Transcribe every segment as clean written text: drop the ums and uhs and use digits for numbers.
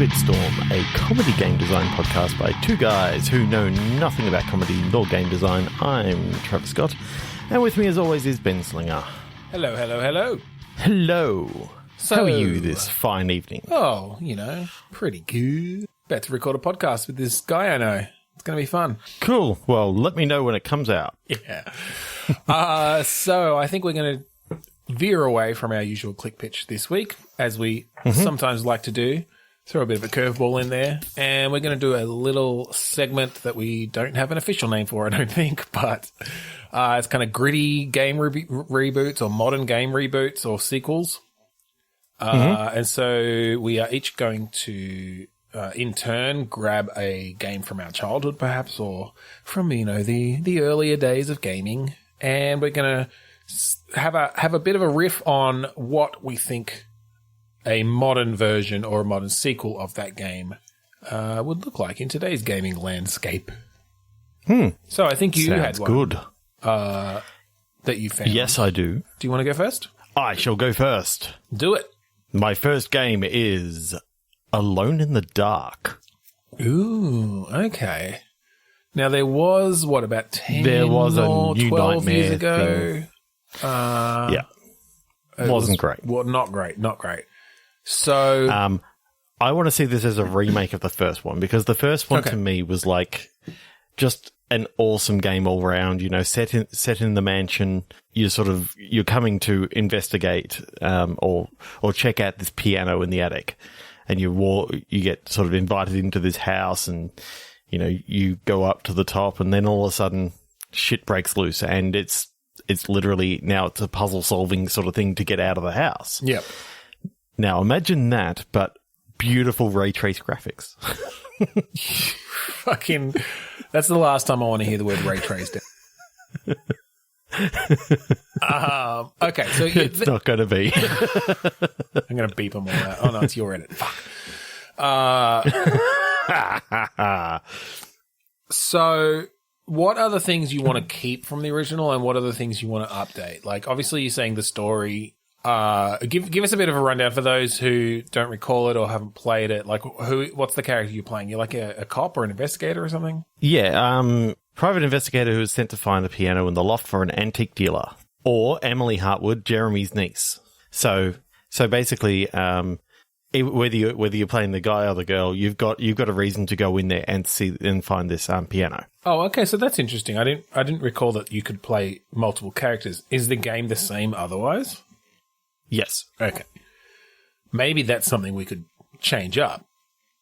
Bitstorm, a comedy game design podcast by two guys who know nothing about comedy nor game design. I'm Trevor Scott, and with me as always is Ben Slinger. Hello, hello, hello. Hello. So, how are you this fine evening? Oh, pretty good. About to record a podcast with this guy I know. It's going to be fun. Cool. Well, let me know when it comes out. Yeah. So I think we're going to veer away from our usual click pitch this week, as we sometimes like to do. Throw a bit of a curveball in there. And we're going to do a little segment that we don't have an official name for, I don't think, but it's kind of gritty game reboots or modern game reboots or sequels. And so we are each going to, in turn, grab a game from our childhood, perhaps, or from, the earlier days of gaming. And we're going to have a bit of a riff on what we think a modern version or a modern sequel of that game would look like in today's gaming landscape. So I think you had one. Good. That you found. Yes, I do. Do you want to go first? I shall go first. Do it. My first game is Alone in the Dark. Ooh, okay. Now, there was, about 10 there was a or new 12 nightmare years ago? Thing. Yeah. Wasn't great. Well, not great. So... I want to see this as a remake of the first one, because the first one to me was like just an awesome game all around, set in the mansion. You're coming to investigate, or check out this piano in the attic, and you get sort of invited into this house, and, you go up to the top, and then all of a sudden shit breaks loose, and it's literally now it's a puzzle solving sort of thing to get out of the house. Yep. Now imagine that, but beautiful ray trace graphics. Fucking, that's the last time I want to hear the word ray traced. Okay, so it's not going to be. I'm going to beep them all out. Oh no, it's your edit. Fuck. So, what are the things you want to keep from the original, and what are the things you want to update? Like, obviously, you're saying the story. Give us a bit of a rundown for those who don't recall it or haven't played it. Like, what's the character you're playing? You're like a cop or an investigator or something? Yeah, private investigator who is sent to find the piano in the loft for an antique dealer, or Emily Hartwood, Jeremy's niece. So basically, whether you're playing the guy or the girl, you've got a reason to go in there and see and find this piano. Oh, okay, so that's interesting. I didn't recall that you could play multiple characters. Is the game the same otherwise? Yes. Okay. Maybe that's something we could change up.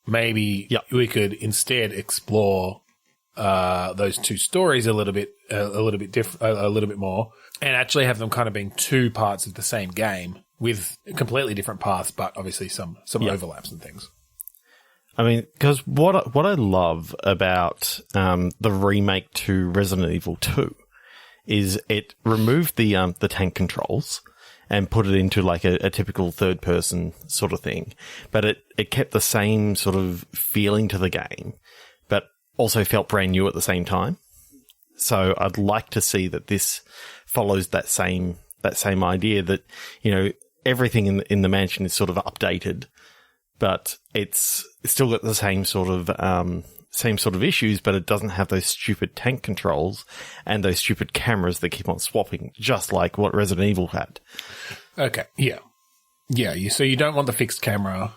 Maybe we could instead explore those two stories a little bit more, and actually have them kind of being two parts of the same game with completely different paths, but obviously some overlaps and things. I mean, because what I love about the remake to Resident Evil 2 is it removed the tank controls and put it into like a typical third-person sort of thing. But it kept the same sort of feeling to the game, but also felt brand new at the same time. So I'd like to see that this follows that same idea that, everything in the mansion is sort of updated, but it's still got the same sort of issues, but it doesn't have those stupid tank controls and those stupid cameras that keep on swapping, just like what Resident Evil had. Okay, yeah. So you don't want the fixed camera.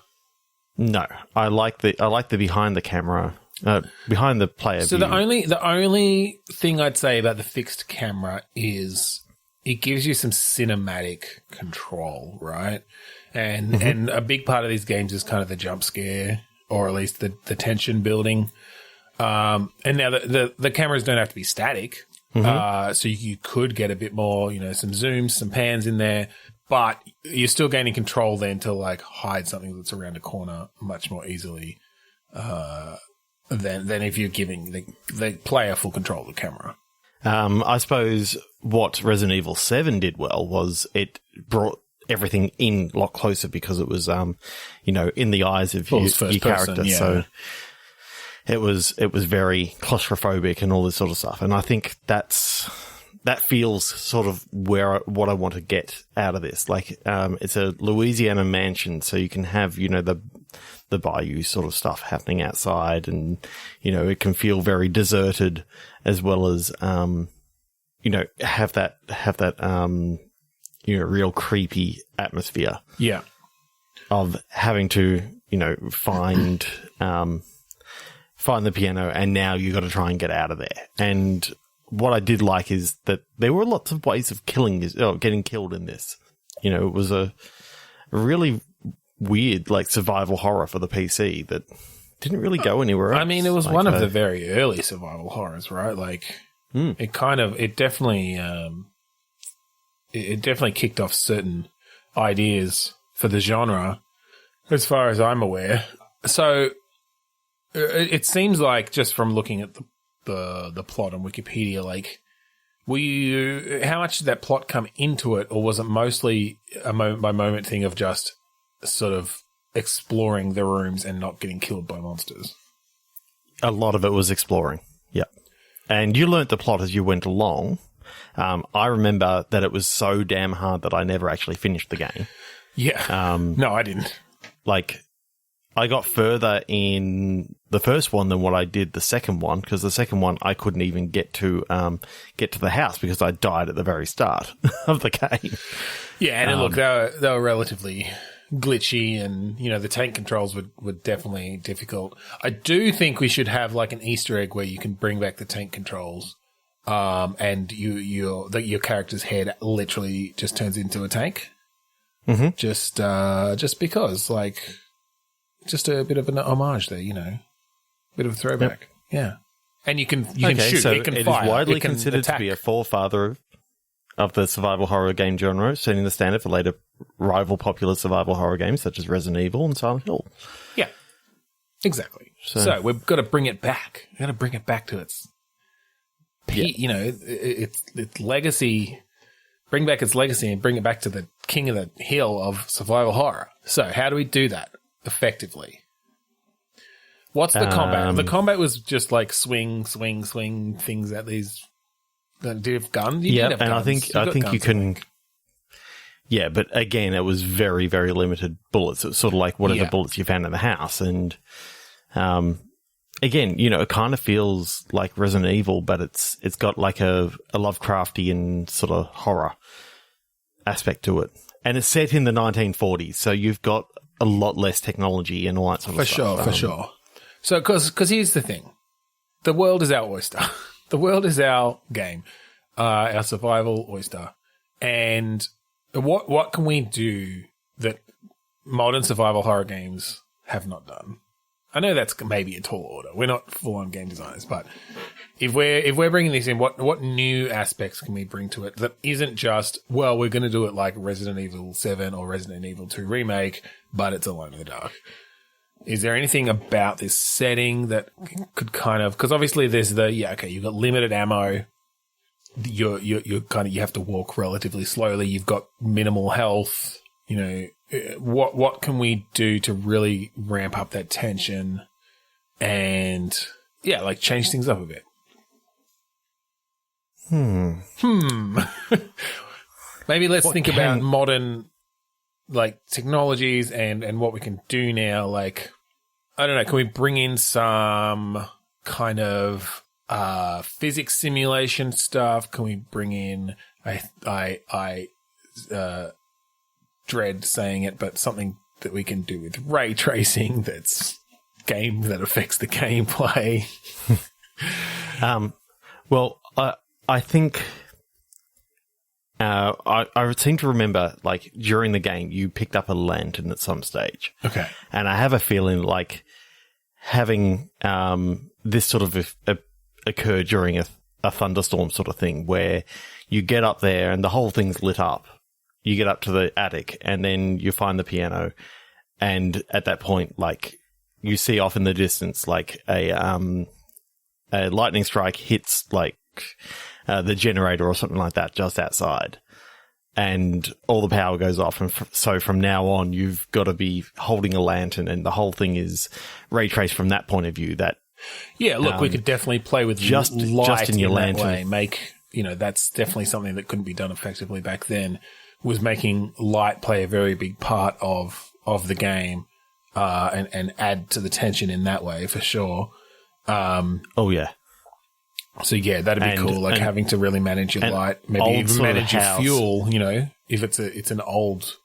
No, I like the behind the camera, behind the player. So view. the only thing I'd say about the fixed camera is it gives you some cinematic control, right? And a big part of these games is kind of the jump scare, or at least the tension building. And now the cameras don't have to be static. So you could get a bit more, some zooms, some pans in there, but you're still gaining control then to like hide something that's around a corner much more easily, than if you're giving the player full control of the camera. I suppose what Resident Evil 7 did well was it brought everything in a lot closer because it was, in the eyes of your character. Yeah. So it was very claustrophobic and all this sort of stuff. And I think that's that feels sort of what I want to get out of this. Like, it's a Louisiana mansion, so you can have, the bayou sort of stuff happening outside, and, it can feel very deserted, as well as, have that, real creepy atmosphere. Yeah. Of having to, find the piano, and now you got to try and get out of there. And what I did like is that there were lots of ways of getting killed in this. It was a really weird, like, survival horror for the PC that didn't really go anywhere else. I mean, it was one of the very early survival horrors, right? Like, it definitely kicked off certain ideas for the genre, as far as I'm aware. So it seems like, just from looking at the plot on Wikipedia, like, how much did that plot come into it, or was it mostly a moment by moment thing of just sort of exploring the rooms and not getting killed by monsters? A lot of it was exploring, yeah. And you learnt the plot as you went along. I remember that it was so damn hard that I never actually finished the game. Yeah. No, I didn't. Like, I got further in the first one than what I did the second one, because the second one I couldn't even get to the house because I died at the very start of the game. Yeah, and look, they were relatively glitchy, and the tank controls were definitely difficult. I do think we should have like an Easter egg where you can bring back the tank controls, and your character's head literally just turns into a tank. Mm-hmm. Just because, like, just a bit of an homage there, bit of a throwback. Yep. Yeah, and you can shoot. So it can it fire. Is widely it can considered attack. to be a forefather of the survival horror game genre, setting the standard for later rival popular survival horror games such as Resident Evil and Silent Hill. Yeah, exactly. So we've got to bring it back. We've got to bring it back to its, its legacy. Bring back its legacy and bring it back to the king of the hill of survival horror. So how do we do that effectively? What's the combat? The combat was just like swing things at these. Did you have guns? Yeah, and I think you can. Yeah, but again, it was very, very limited bullets. It was sort of like whatever bullets you found in the house, and again, it kind of feels like Resident Evil, but it's got like a Lovecraftian sort of horror aspect to it, and it's set in the 1940s, so you've got a lot less technology and all that sort of stuff. For sure. So, because here's the thing, the world is our oyster. The world is our game, our survival oyster, and what can we do that modern survival horror games have not done? I know that's maybe a tall order. We're not full-on game designers, but if we're bringing this in, what new aspects can we bring to it that isn't just, well, we're going to do it like Resident Evil 7 or Resident Evil 2 Remake, but it's Alone in the Dark? Is there anything about this setting that could kind of, because obviously there's you've got limited ammo. You have to walk relatively slowly. You've got minimal health. What can we do to really ramp up that tension and change things up a bit? Maybe let's think about modern technologies and what we can do now. Like, I don't know, can we bring in some kind of physics simulation stuff? Can we bring in I dread saying it, but something that we can do with ray tracing that affects the gameplay? Well, I think I seem to remember, like, during the game, you picked up a lantern at some stage. Okay. And I have a feeling like having this sort of occur during a thunderstorm sort of thing, where you get up there and the whole thing's lit up. You get up to the attic and then you find the piano, and at that point, like, you see off in the distance, like a lightning strike hits like the generator or something like that just outside, and all the power goes off. And so from now on, you've got to be holding a lantern, and the whole thing is ray traced from that point of view. That we could definitely play with just light in your lantern way, make that's definitely something that couldn't be done effectively back then, was making light play a very big part of the game, and add to the tension in that way for sure. Oh yeah. So yeah, that'd be cool. Like having to really manage your light, maybe even manage your fuel. If it's an old,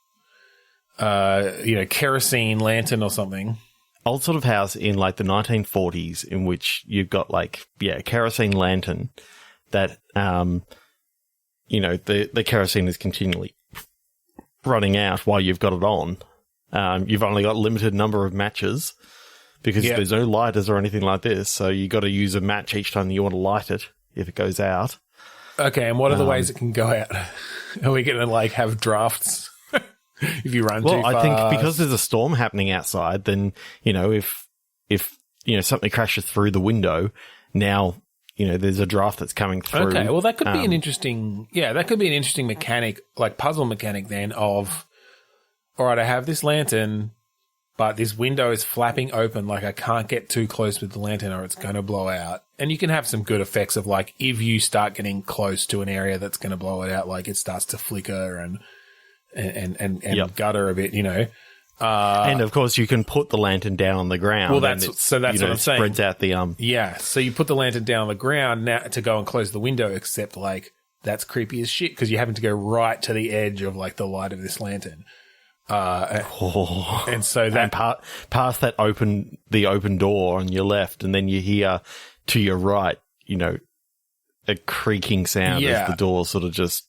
kerosene lantern or something. Old sort of house in like the 1940s, in which you've got like a kerosene lantern that the kerosene is continually running out while you've got it on. You've only got a limited number of matches. Because there's no lighters or anything like this, so you got to use a match each time you want to light it if it goes out. Okay, and what are the ways it can go out? Are we going to like have drafts if you run too fast? Well, I think because there's a storm happening outside, then if something crashes through the window, now there's a draft that's coming through. Okay, well that could be an interesting mechanic, like puzzle mechanic then of, all right, I have this lantern, but this window is flapping open, like I can't get too close with the lantern or it's going to blow out. And you can have some good effects of like, if you start getting close to an area that's going to blow it out, like it starts to flicker and gutter a bit, and of course you can put the lantern down on the ground. Well, that's what I'm saying. Spreads out the Yeah, so you put the lantern down on the ground now to go and close the window, except like that's creepy as shit because you're having to go right to the edge of like the light of this lantern. And so that past that open door on your left, and then you hear to your right, a creaking sound as the door sort of just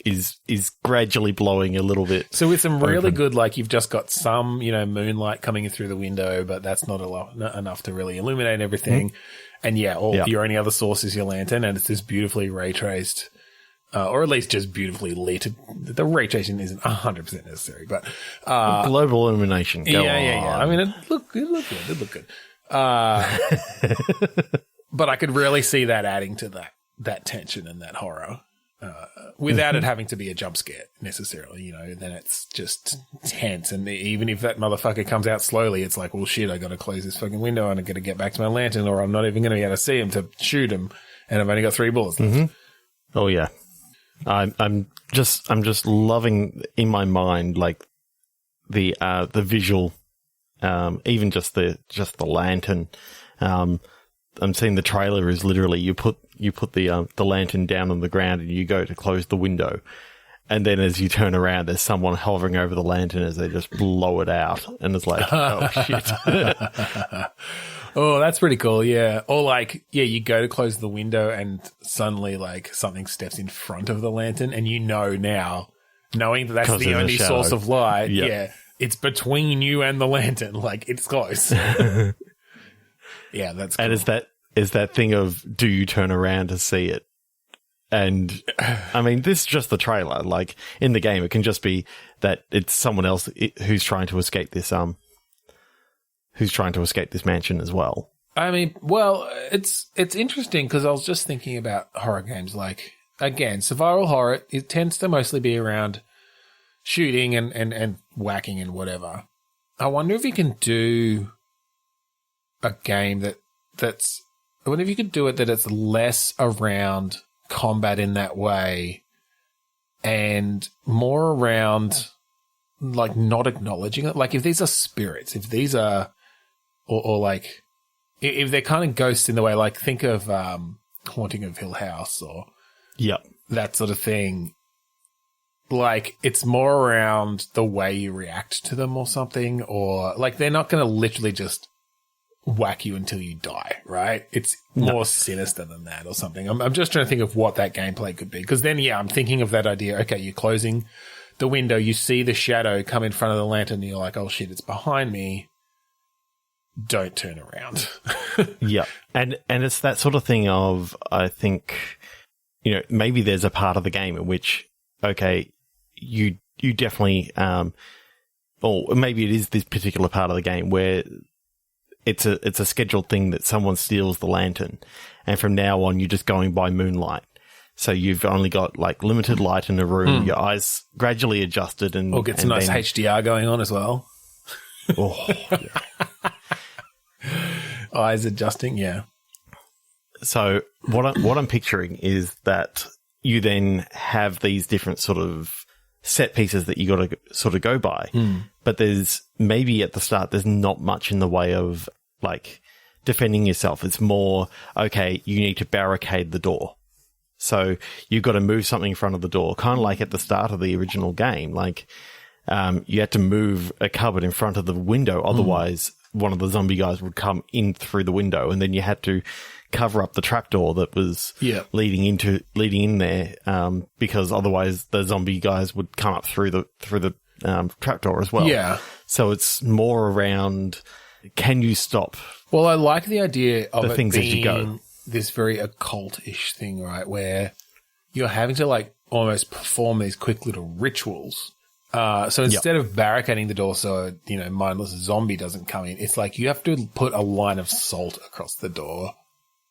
is gradually blowing a little bit. So with some really good, like you've just got some, moonlight coming in through the window, but that's not enough to really illuminate everything. Mm-hmm. And your only other source is your lantern, and it's this beautifully ray traced. Or at least just beautifully lit. The ray tracing isn't 100% necessary, but global illumination. Go on. I mean, it looked good. But I could really see that adding to that tension and that horror, without it having to be a jump scare necessarily. Then it's just tense, and even if that motherfucker comes out slowly, it's like, well, shit, I got to close this fucking window and I got to get back to my lantern, or I'm not even going to be able to see him to shoot him, and I've only got 3 bullets left. Mm-hmm. Oh yeah. I'm just loving in my mind like the visual, even just the lantern. I'm seeing the trailer is literally you put the lantern down on the ground and you go to close the window, and then as you turn around, there's someone hovering over the lantern as they just blow it out, and it's like, oh shit. Oh, that's pretty cool, yeah. Or like, you go to close the window and suddenly like something steps in front of the lantern, and now, knowing that that's the only source of light, it's between you and the lantern, like it's close. Yeah, that's cool. And is that thing of, do you turn around to see it? And I mean, this is just the trailer. Like in the game, it can just be that it's someone else who's trying to escape this mansion as well. I mean, well, it's interesting because I was just thinking about horror games. Like, again, survival horror, it tends to mostly be around shooting and whacking and whatever. I wonder if you can do a game that's I wonder if you could do it that it's less around combat in that way and more around like not acknowledging it. Like if these are spirits, if these are or like if they're kind of ghosts in the way, like think of Haunting of Hill House or that sort of thing. Like it's more around the way you react to them or something, or like they're not going to literally just whack you until you die, right? It's more sinister than that or something. I'm just trying to think of what that gameplay could be, because then I'm thinking of that idea. Okay, you're closing the window, you see the shadow come in front of the lantern, and you're like, oh shit, it's behind me. Don't turn around. Yeah. And it's that sort of thing of, I think, maybe there's a part of the game in which, okay, you definitely, or maybe it is this particular part of the game where it's a scheduled thing that someone steals the lantern, and from now on you're just going by moonlight. So you've only got like limited light in the room, your eyes gradually adjusted, and or get some nice HDR going on as well. Oh, yeah. Eyes adjusting, yeah. So what I'm picturing is that you then have these different sort of set pieces that you got to sort of go by. But there's maybe at the start, there's not much in the way of like defending yourself. It's more, okay, you need to barricade the door. So you've got to move something in front of the door, kind of like at the start of the original game. Like, you had to move a cupboard in front of the window. Otherwise, one of the zombie guys would come in through the window, and then you had to cover up the trapdoor that was leading in there, because otherwise the zombie guys would come up through the trapdoor as well. Yeah. So it's more around, can you stop? Well, I like the idea of the it things being as you go. This very occult-ish thing, right, where you're having to like almost perform these quick little rituals. So instead of barricading the door so, mindless zombie doesn't come in, it's like you have to put a line of salt across the door,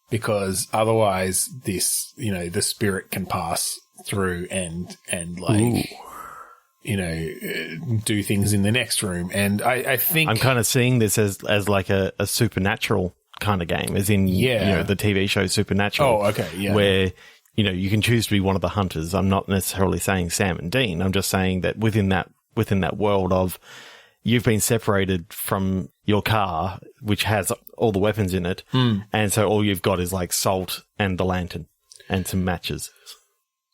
because otherwise this, the spirit can pass through and like, do things in the next room. And I think I'm kind of seeing this as like a supernatural kind of game, as in, the TV show Supernatural. Oh, okay. Yeah. Where, you can choose to be one of the hunters. I'm not necessarily saying Sam and Dean. I'm just saying that within that world of, you've been separated from your car, which has all the weapons in it. And so all you've got is like salt and the lantern and some matches.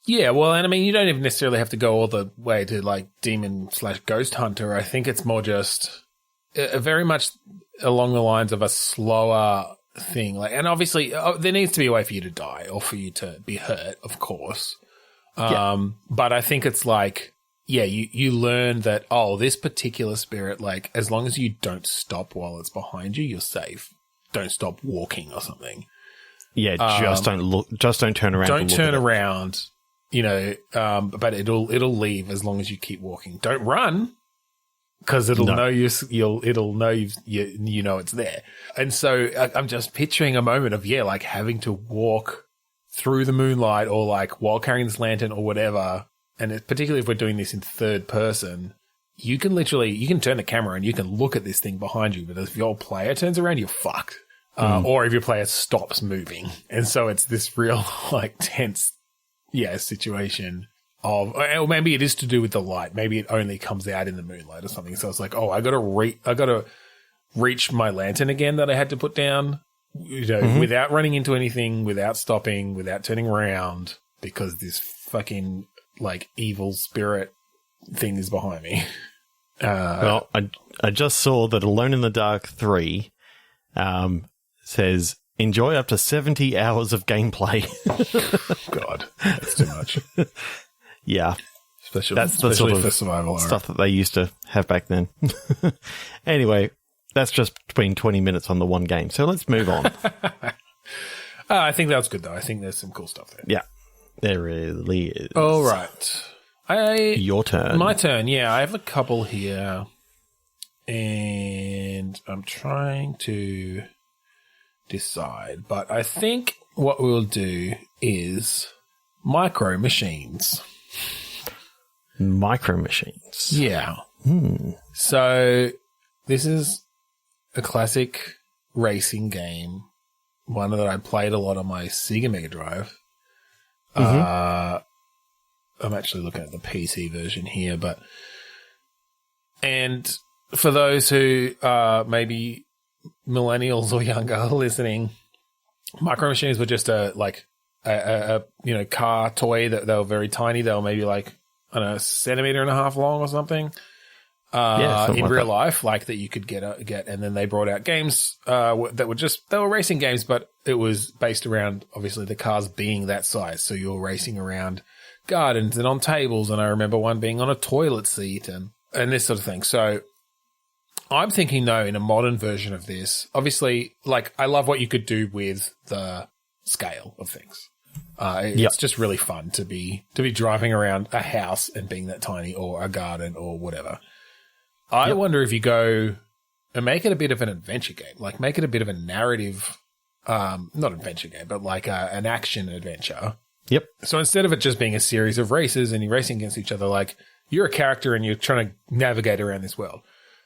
Yeah, well, and I mean, you don't even necessarily have to go all the way to like demon/ghost hunter. I think it's more just very much along the lines of a slower thing. Like, and obviously there needs to be a way for you to die or for you to be hurt, of course. But I think it's like, you learn that, this particular spirit, like, as long as you don't stop while it's behind you, you're safe. Don't stop walking or something. Yeah, just don't look. Just don't turn around. Don't turn around. But it'll leave as long as you keep walking. Don't run, because it'll know it'll know you know it's there. And so I'm just picturing a moment of like having to walk through the moonlight, or like while carrying this lantern or whatever. And particularly if we're doing this in third person, you can turn the camera and you can look at this thing behind you. But if your player turns around, you're fucked. Or if your player stops moving, and so it's this real like tense. Situation of, or maybe it is to do with the light. Maybe it only comes out in the moonlight or something. So it's like, I got to reach my lantern again that I had to put down, without running into anything, without stopping, without turning around, because this fucking like evil spirit thing is behind me. Well, I just saw that Alone in the Dark 3 says, enjoy up to 70 hours of gameplay. God, that's too much. Yeah. That's the sort of survival stuff that they used to have back then. Anyway, that's just between 20 minutes on the one game. So let's move on. I think that's good, though. I think there's some cool stuff there. Yeah, there really is. All right. Your turn. My turn, yeah. I have a couple here. And I'm trying to decide, but I think what we'll do is micro machines. Micro machines. Yeah. So this is a classic racing game, one that I played a lot on my Sega Mega Drive. I'm actually looking at the PC version here, and for those who maybe millennials or younger listening, micro machines were just a car toy that they were very tiny. They were maybe like, I don't know, 1.5 centimeters long or something. Something in like real that. life, like that you could get, and then they brought out games that were they were racing games, but it was based around obviously the cars being that size. So you're racing around gardens and on tables, and I remember one being on a toilet seat and this sort of thing. So I'm thinking, though, in a modern version of this, obviously, like, I love what you could do with the scale of things. It's just really fun to be driving around a house and being that tiny, or a garden or whatever. I wonder if you go and make it a bit of an adventure game, like make it a bit of a narrative, not adventure game, but like an action adventure. Yep. So instead of it just being a series of races and you're racing against each other, like you're a character and you're trying to navigate around this world.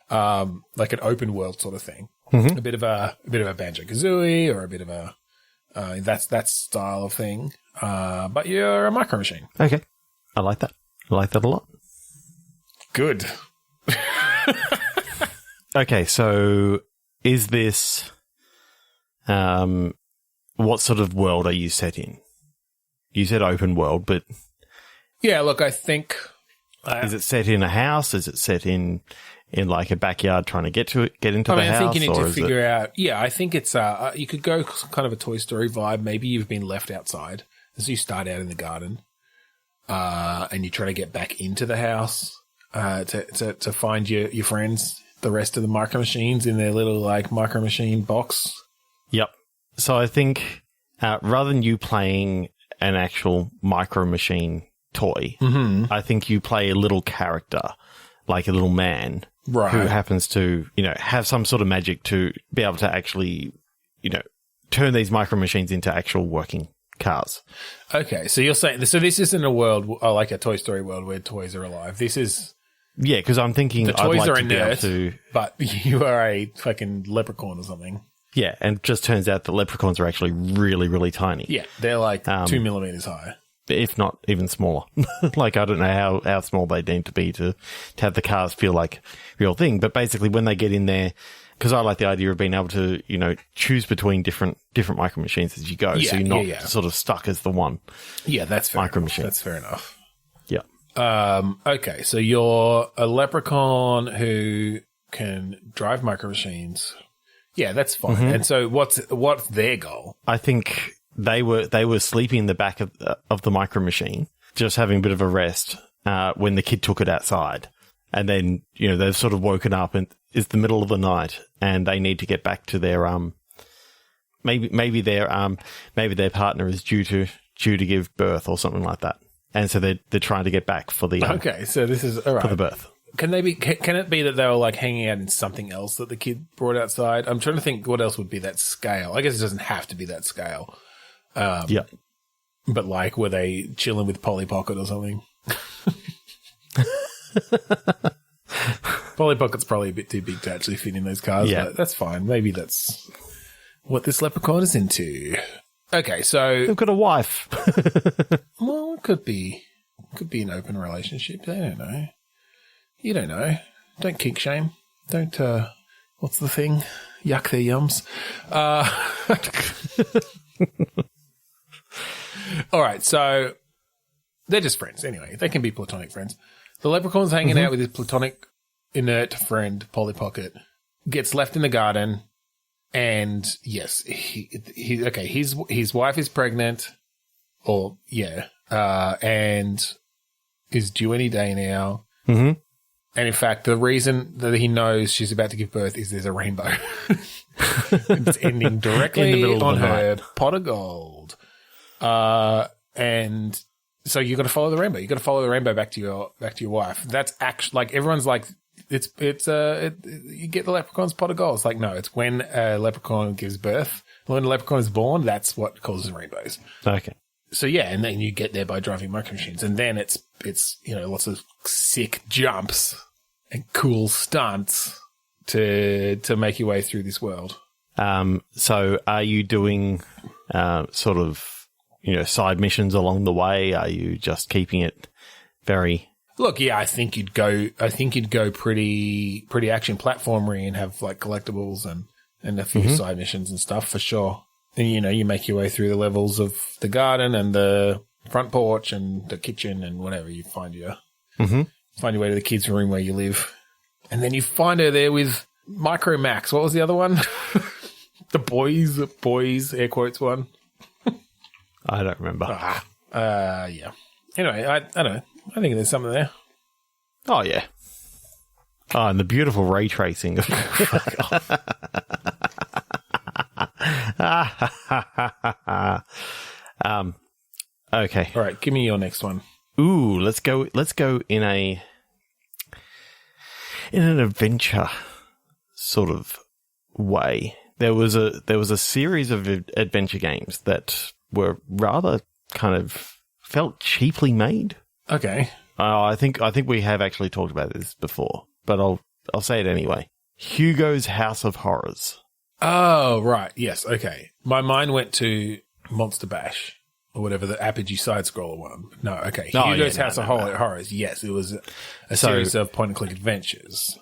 Like an open world sort of thing. A bit of a Banjo-Kazooie, or a bit of a That style of thing. But you're a micro machine. Okay. I like that. I like that a lot. Good. Okay, so is this... what sort of world are you set in? You said open world, but... Yeah, look, I think... is it set in a house? Is it set in like a backyard trying to get into the house? I think you need to figure out... Yeah, I think it's... you could go kind of a Toy Story vibe. Maybe you've been left outside. So you start out in the garden and you try to get back into the house to find your friends, the rest of the micro machines in their little like micro machine box. Yep. So I think rather than you playing an actual micro machine toy, I think you play a little character, like a little man, right, who happens to, have some sort of magic to be able to actually, turn these micro machines into actual working cars. Okay, so you're saying this isn't a world like a Toy Story world where toys are alive. This is because I'm thinking the toys I'd like are to be able inert, to, but you are a fucking leprechaun or something. Yeah, and it just turns out the leprechauns are actually really, really tiny. Yeah, they're like 2 millimeters high, if not even smaller. Like I don't know how small they need to be to have the cars feel like a real thing. But basically, when they get in there. Because I like the idea of being able to, choose between different micro machines as you go, so you're not sort of stuck as the one. Yeah, that's fair micro machine. That's fair enough. Yeah. Okay, so you're a leprechaun who can drive micro machines. Yeah, that's fine. And so, what's their goal? I think they were sleeping in the back of the micro machine, just having a bit of a rest when the kid took it outside. And then, they've sort of woken up and it's the middle of the night and they need to get back to their, maybe their partner is due to give birth or something like that. And so they're trying to get back for the, okay. So this is all right for the birth. Can it be that they were like hanging out in something else that the kid brought outside? I'm trying to think what else would be that scale. I guess it doesn't have to be that scale. Yeah. But like, were they chilling with Polly Pocket or something? Polly Pocket's probably a bit too big to actually fit in those cars, but that's fine. Maybe that's what this leprechaun is into. Okay, so they've got a wife. Well, it could be an open relationship. I don't know. You don't know. Don't kink shame. Don't what's the thing? Yuck their yums. All right, so they're just friends anyway. They can be platonic friends. The leprechaun's hanging out with his platonic, inert friend, Polly Pocket, gets left in the garden, and yes, his wife is pregnant, and is due any day now. Mm-hmm. And in fact, the reason that he knows she's about to give birth is there's a rainbow. It's ending directly in the middle on of the her night. Pot of gold. And so you got to follow the rainbow. You got to follow the rainbow back to your wife. That's actually like everyone's like you get the leprechaun's pot of gold. It's like no, it's when a leprechaun gives birth. When a leprechaun is born, that's what causes rainbows. Okay. So yeah, and then you get there by driving micro machines, and then it's lots of sick jumps and cool stunts to make your way through this world. So are you doing sort of side missions along the way? Are you just keeping it very? Look, yeah, I think you'd go pretty action platformery and have like collectibles and a few side missions and stuff for sure. And you make your way through the levels of the garden and the front porch and the kitchen and whatever. You find your way to the kids' room where you live, and then you find her there with Micro Max. What was the other one? The boys air quotes one. I don't remember. Yeah. Anyway, I don't know. I think there's something there. Oh yeah. Oh, and the beautiful ray tracing. Okay. All right, give me your next one. Ooh, let's go in an adventure sort of way. There was a series of adventure games that were rather kind of felt cheaply made. Okay. I think we have actually talked about this before, but I'll say it anyway. Hugo's House of Horrors. Oh, right. Yes. Okay. My mind went to Monster Bash or whatever, the Apogee side-scroller one. No, okay. Hugo's House of Horrors. Yes, it was a series of point-and-click adventures.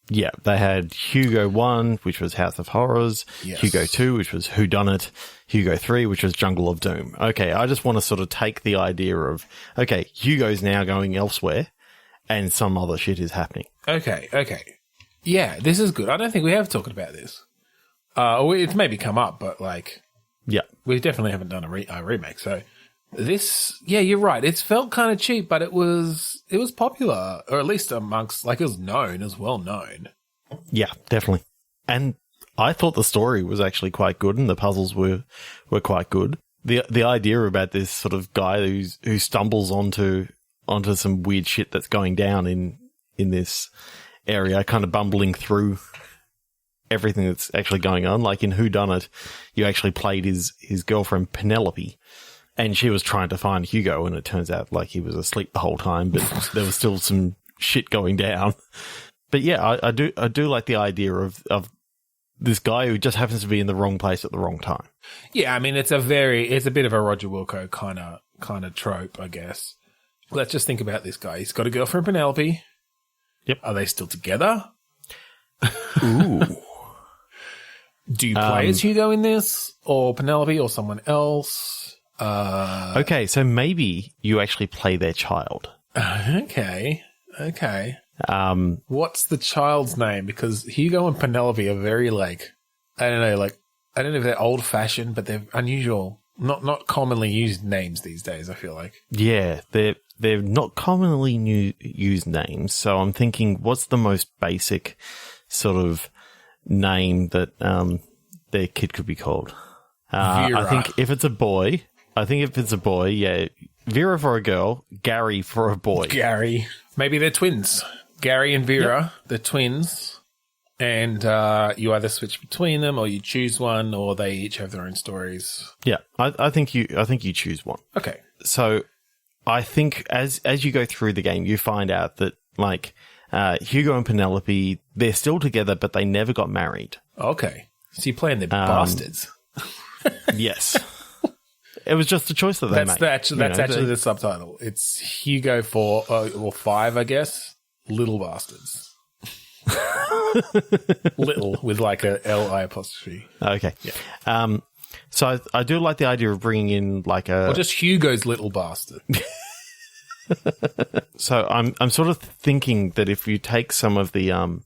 Yeah, they had Hugo 1, which was House of Horrors, Yes. Hugo 2, which was Whodunit, Hugo 3, which was Jungle of Doom. Okay, I just want to sort of take the idea of, okay, Hugo's now going elsewhere, and some other shit is happening. Okay. Yeah, this is good. I don't think we have talked about this. It's maybe come up, but like, Yeah. we definitely haven't done a remake. So this, yeah, you're right. It's felt kind of cheap, but it was popular, or at least amongst, like, it was known, it was well known. Yeah, definitely. And I thought the story was actually quite good, and the puzzles were quite good. The idea about this sort of guy who stumbles onto some weird shit that's going down in this area, kind of bumbling through everything that's actually going on. Like in Whodunit, you actually played his girlfriend Penelope, and she was trying to find Hugo, and it turns out like he was asleep the whole time, but there was still some shit going down. But yeah, I do like the idea of this guy who just happens to be in the wrong place at the wrong time. Yeah, I mean, it's a bit of a Roger Wilco kind of trope, I guess. Let's just think about this guy. He's got a girlfriend, Penelope. Yep. Are they still together? Ooh. Do you play as Hugo in this, or Penelope, or someone else? Okay, so maybe you actually play their child. Okay. What's the child's name? Because Hugo and Penelope are very, like, I don't know if they're old-fashioned, but they're unusual. Not commonly used names these days, I feel like. Yeah, they're not commonly used names, so I'm thinking, what's the most basic sort of name that their kid could be called? Vera. I think if it's a boy, yeah, Vera for a girl, Gary for a boy. Gary. Maybe they're twins. Gary and Vera, they're twins. And you either switch between them, or you choose one, or they each have their own stories. Yeah, I think you choose one. Okay. So I think as you go through the game, you find out that like Hugo and Penelope, they're still together, but they never got married. Okay. So you're playing the bastards. Yes. It was just a choice that they made. That's actually the subtitle. It's Hugo 4 or 5, I guess. Little bastards. Little with like a L-I apostrophe. Okay. Yeah. So I do like the idea of bringing in like or just Hugo's little bastard. So I'm sort of thinking that if you take some of the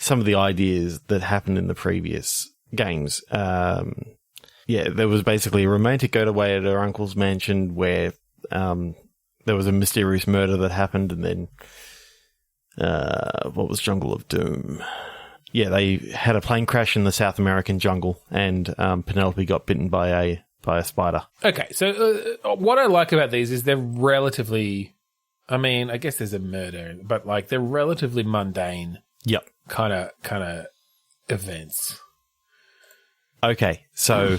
ideas that happened in the previous games, there was basically a romantic getaway at her uncle's mansion where there was a mysterious murder that happened, and then what was Jungle of Doom? Yeah, they had a plane crash in the South American jungle, and Penelope got bitten by a spider. Okay, so what I like about these is they're relatively, I mean, I guess there's a murder, but like they're relatively mundane. Yep. Kind of events. Okay, so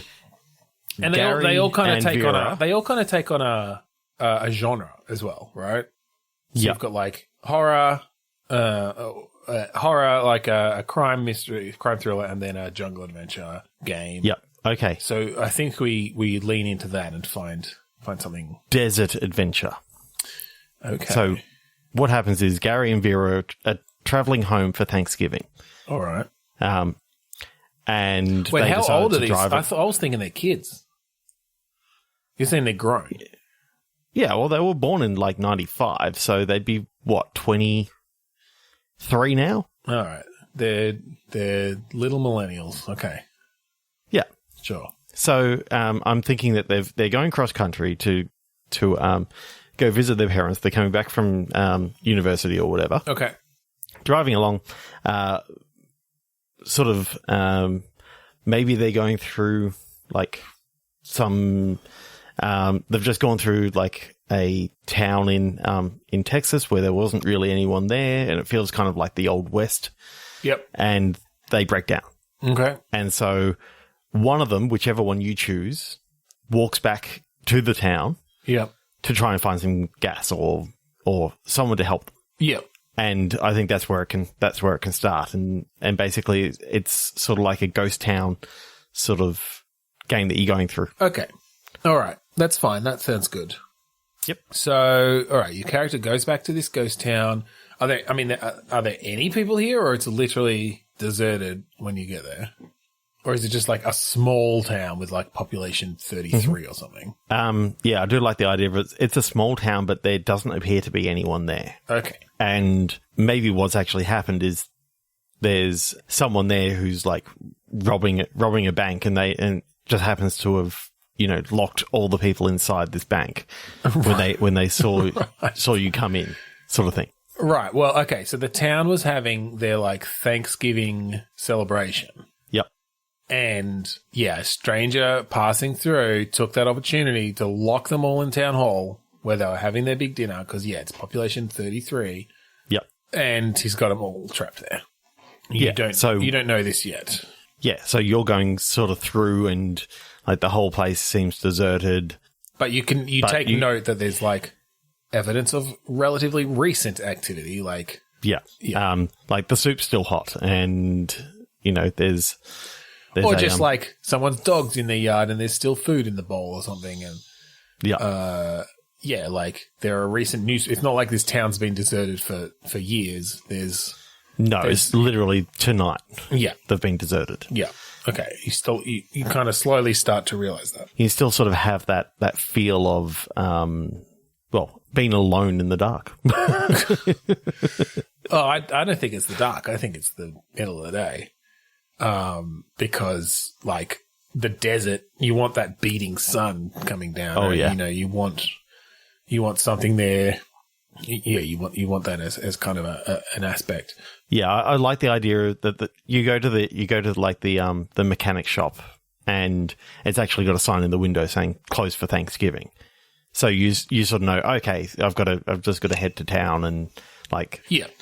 and they all kind of take on a genre as well, right? So you've got like horror, like a crime mystery, crime thriller, and then a jungle adventure game. Yep. Okay. So I think we lean into that and find something. Desert adventure. Okay. So what happens is Gary and Vera are traveling home for Thanksgiving. All right. And wait, they how old are these? I was thinking they're kids. You're saying they're grown? Yeah, well, they were born in like 95, so they'd be, what, 23 now? All right. They're little millennials. Okay. Yeah. Sure. So I'm thinking that they're going cross-country to go visit their parents. They're coming back from university or whatever. Okay. Driving along, maybe they're going through like some... they've just gone through like a town in Texas where there wasn't really anyone there, and it feels kind of like the Old West. Yep. And they break down. Okay. And so one of them, whichever one you choose, walks back to the town. Yep. To try and find some gas or someone to help them. Yep. And I think that's where it can start. And basically it's sort of like a ghost town sort of game that you're going through. Okay. All right. That's fine. That sounds good. Yep. So, all right, your character goes back to this ghost town. Are there any people here, or it's literally deserted when you get there? Or is it just like a small town with like population 33 or something? Yeah, I do like the idea of it. It's a small town, but there doesn't appear to be anyone there. Okay. And maybe what's actually happened is there's someone there who's like robbing a bank, and just happens to have, locked all the people inside this bank when they saw you come in, sort of thing. Right. Well, okay. So the town was having their like Thanksgiving celebration. Yep. And yeah, a stranger passing through took that opportunity to lock them all in town hall where they were having their big dinner because, yeah, it's population 33. Yep. And he's got them all trapped there. You don't know this yet. Yeah. So you're going sort of through and like the whole place seems deserted. But you take note that there's like evidence of relatively recent activity, like like the soup's still hot, and there's or just like someone's dog's in their yard and there's still food in the bowl or something, and like there are recent news. It's not like this town's been deserted for years. It's literally tonight. Yeah, they've been deserted. Yeah. Okay. You kind of slowly start to realize that. You still sort of have that feel of being alone in the dark. I don't think it's the dark. I think it's the middle of the day. Because like the desert, you want that beating sun coming down. Oh, right? yeah. You want something there. Yeah, you want that as kind of an aspect. Yeah, I like the idea that you go to the mechanic shop and it's actually got a sign in the window saying closed for Thanksgiving. So you sort of know, okay, I've just got to head to town and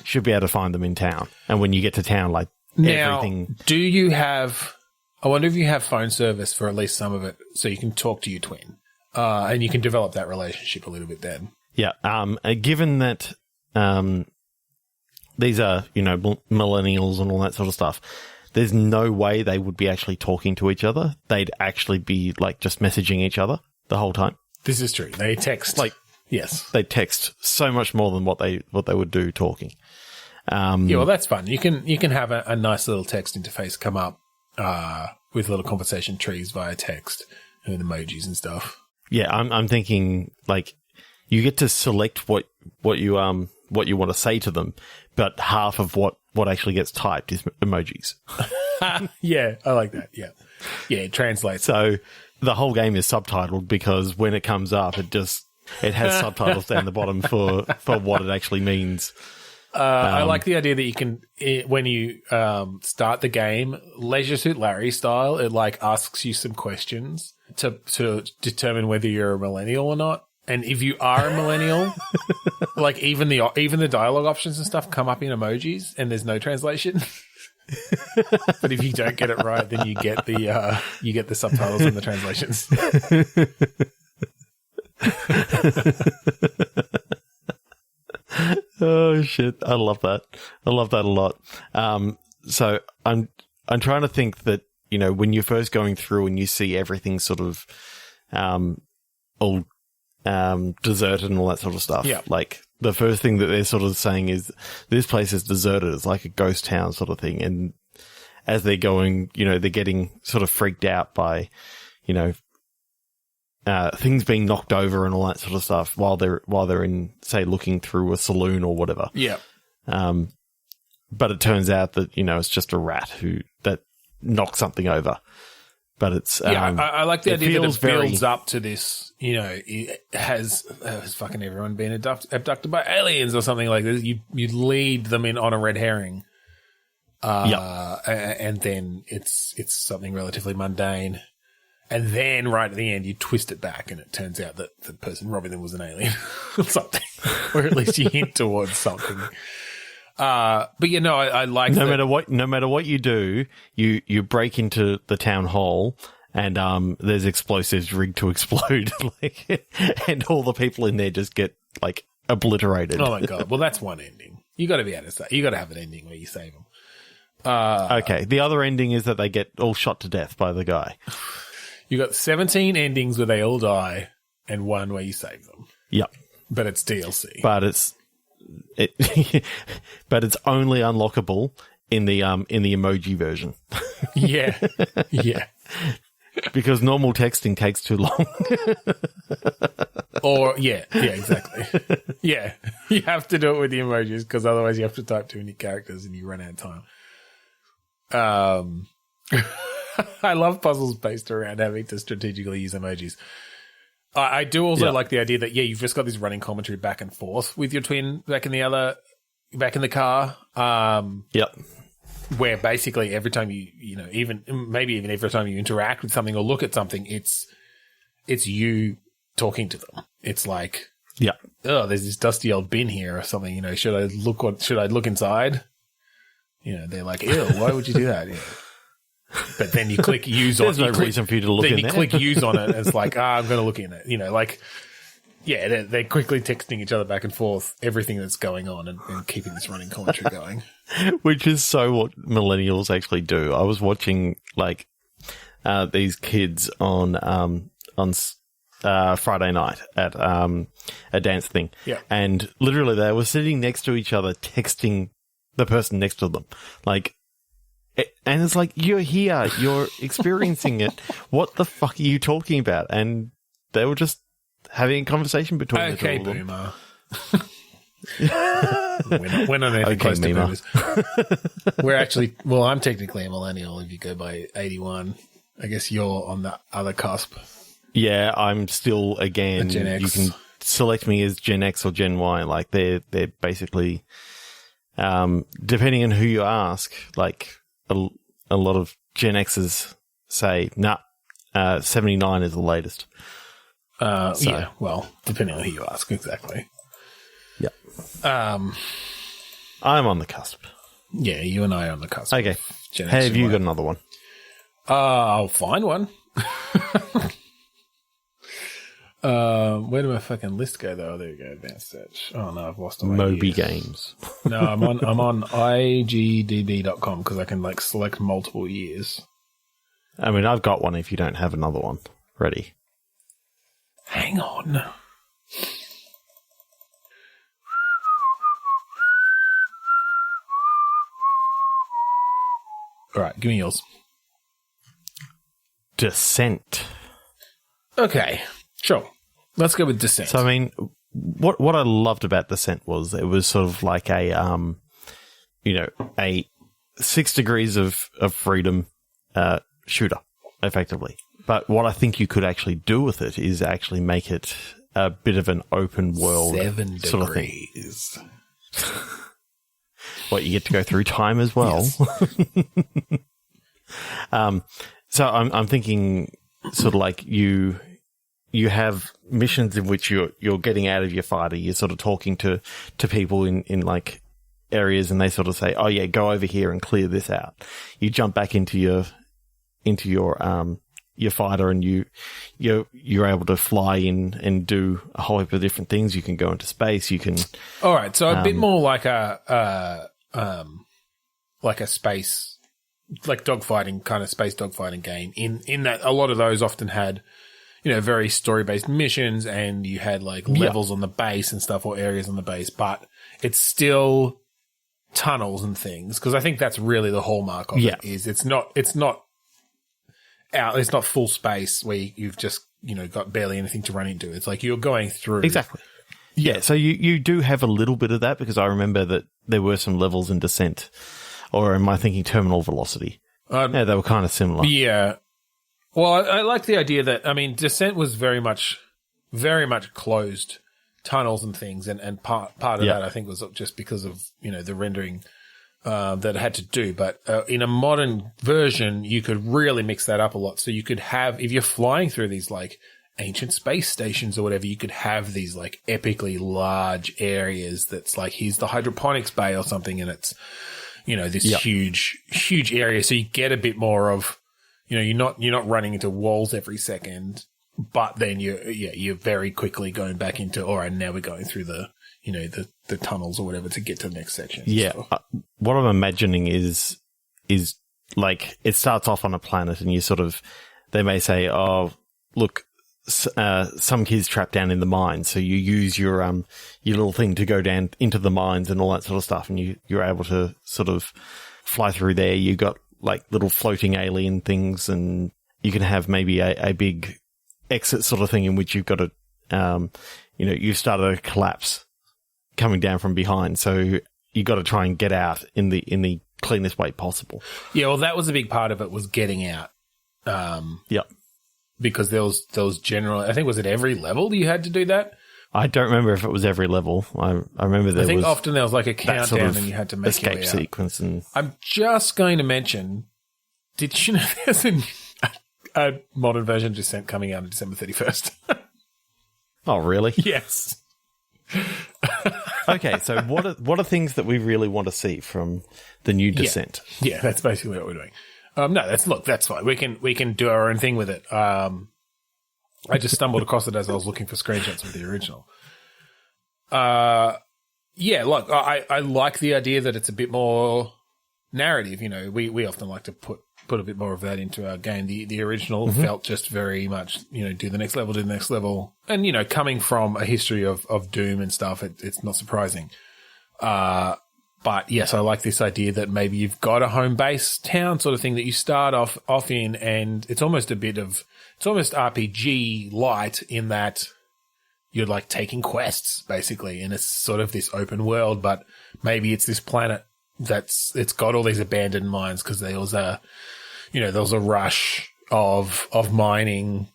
should be able to find them in town. And when you get to town, like now, everything. Do you have? I wonder if you have phone service for at least some of it, so you can talk to your twin, and you can develop that relationship a little bit then. Yeah. Given that these are millennials and all that sort of stuff, there's no way they would be actually talking to each other. They'd actually be like just messaging each other the whole time. This is true. They text. Yes. They text so much more than what they would do talking. Well, that's fun. You can have a nice little text interface come up with little conversation trees via text and emojis and stuff. Yeah, I'm thinking like you get to select what you want to say to them, but half of what actually gets typed is emojis. Yeah, I like that. Yeah, it translates. So the whole game is subtitled because when it comes up, it has subtitles down the bottom for what it actually means. I like the idea that you can, when you start the game, Leisure Suit Larry style, it like asks you some questions to determine whether you're a millennial or not. And if you are a millennial, like even the dialogue options and stuff come up in emojis, and there's no translation. But if you don't get it right, then you get the subtitles and the translations. Oh shit! I love that. I love that a lot. So I'm trying to think that when you're first going through and you see everything sort of all deserted and all that sort of stuff. Yeah. Like the first thing that they're sort of saying is this place is deserted. It's like a ghost town sort of thing. And as they're going, they're getting sort of freaked out by, things being knocked over and all that sort of stuff while they're in, say, looking through a saloon or whatever. Yeah. But it turns out that, it's just a rat that knocked something over. But it's I like the idea that it builds up to this. Has fucking everyone been abducted by aliens or something like this? You lead them in on a red herring, and then it's something relatively mundane, and then right at the end you twist it back, and it turns out that the person robbing them was an alien or something, or at least you hint towards something. But I like no matter what you do, you break into the town hall and there's explosives rigged to explode, and all the people in there just get like obliterated. Oh my god! Well, that's one ending. You got to be able to say. You got to have an ending where you save them. Okay. The other ending is that they get all shot to death by the guy. You got 17 endings where they all die, and one where you save them. Yep. But it's DLC. But it's only unlockable in the emoji version. Yeah. Yeah. Because normal texting takes too long. Or yeah, exactly. Yeah, you have to do it with the emojis because otherwise you have to type too many characters and you run out of time. I love puzzles based around having to strategically use emojis. I do also like the idea that you've just got this running commentary back and forth with your twin back in the car. Yep. Where basically every time even every time you interact with something or look at something, it's you talking to them. It's like, oh, there's this dusty old bin here or something. Should I look inside? They're like, ew, why would you do that? But then you click use on it. There's no reason for you to look in there. Then you click use on it, and it's like, I'm going to look in it. They're quickly texting each other back and forth everything that's going on and keeping this running commentary going. Which is so what millennials actually do. I was watching these kids on Friday night at a dance thing. Yeah. And literally they were sitting next to each other texting the person next to them. And it's like, you're here, you're experiencing it. What the fuck are you talking about? And they were just having a conversation between the two of them. Boomer. We're not anything close to boomers. We're actually, I'm technically a millennial if you go by 81. I guess you're on the other cusp. Yeah, I'm still, again, Gen X. You can select me as Gen X or Gen Y. They're basically, depending on who you ask, a lot of Gen Xers say, 79 is the latest. Yeah, depending on who you ask, exactly. Yeah. Um, I'm on the cusp. Yeah, you and I are on the cusp. Okay. Gen X Have you got another one? I'll find one. Where did my fucking list go, though? There you go, advanced search. Oh, no, I've lost all my Moby years. Games. No, I'm on igdb.com because I can, select multiple years. I mean, I've got one if you don't have another one ready. Hang on. All right, give me yours. Descent. Okay, sure. Let's go with Descent. So, I mean, what I loved about Descent was it was sort of like a 6 degrees of freedom shooter, effectively. But what I think you could actually do with it is actually make it a bit of an open world 7 sort degrees. of thing. What, you get to go through time as well? Yes. So I'm thinking sort of like you have missions in which you're getting out of your fighter. You're sort of talking to people in areas, and they sort of say, "Oh yeah, go over here and clear this out." You jump back into your fighter, and you're able to fly in and do a whole heap of different things. You can go into space. You can. All right, so a bit more like a space, like dogfighting, kind of space dogfighting game. In that, a lot of those often had, very story based missions, and you had levels on the base and stuff, or areas on the base, but it's still tunnels and things, because I think that's really the hallmark of it. Is it's not full space where you've just got barely anything to run into. It's like you're going through. Exactly. Yeah, so you do have a little bit of that, because I remember that there were some levels in Descent, or am I thinking Terminal Velocity? Yeah, they were kind of similar. Yeah. Well, I like the idea that, Descent was very much closed tunnels and things, and part of that I think was just because of the rendering that it had to do. But in a modern version, you could really mix that up a lot. So you could have, if you're flying through these ancient space stations or whatever, you could have these epically large areas that's here's the hydroponics bay or something, and it's this huge area. So you get a bit more of you're not running into walls every second, but then you're very quickly going back into, all right, now we're going through the the tunnels or whatever to get to the next section. Yeah. So. What I'm imagining is like it starts off on a planet and they may say, oh, look, some kids trapped down in the mines. So you use your little thing to go down into the mines and all that sort of stuff. And you're able to sort of fly through there. You got like little floating alien things, and you can have maybe a big exit sort of thing in which you've got to, you've started a collapse coming down from behind. So you got to try and get out in the cleanest way possible. Yeah. Well, that was a big part of it, was getting out. Yep. Because there was generally, I think, was it every level you had to do that? I don't remember if it was every level. I remember there was. I think often there was like a countdown sort of and you had to make escape your way out. sequence. And I'm just going to mention, did you know there's a modern version of Descent coming out on December 31st? Oh, really? Yes. Okay, so what are things that we really want to see from the new Descent? Yeah, that's basically what we're doing. No, that's fine. We can do our own thing with it. I just stumbled across it as I was looking for screenshots of the original. Yeah, look, I like the idea that it's a bit more narrative. We often like to put a bit more of that into our game. The original felt just very much, do the next level. And, coming from a history of Doom and stuff, it's not surprising. But yes, I like this idea that maybe you've got a home base town sort of thing that you start off in, and it's almost RPG light in that you're like taking quests basically, and it's sort of this open world, but maybe it's this planet it's got all these abandoned mines because there was a rush of mining,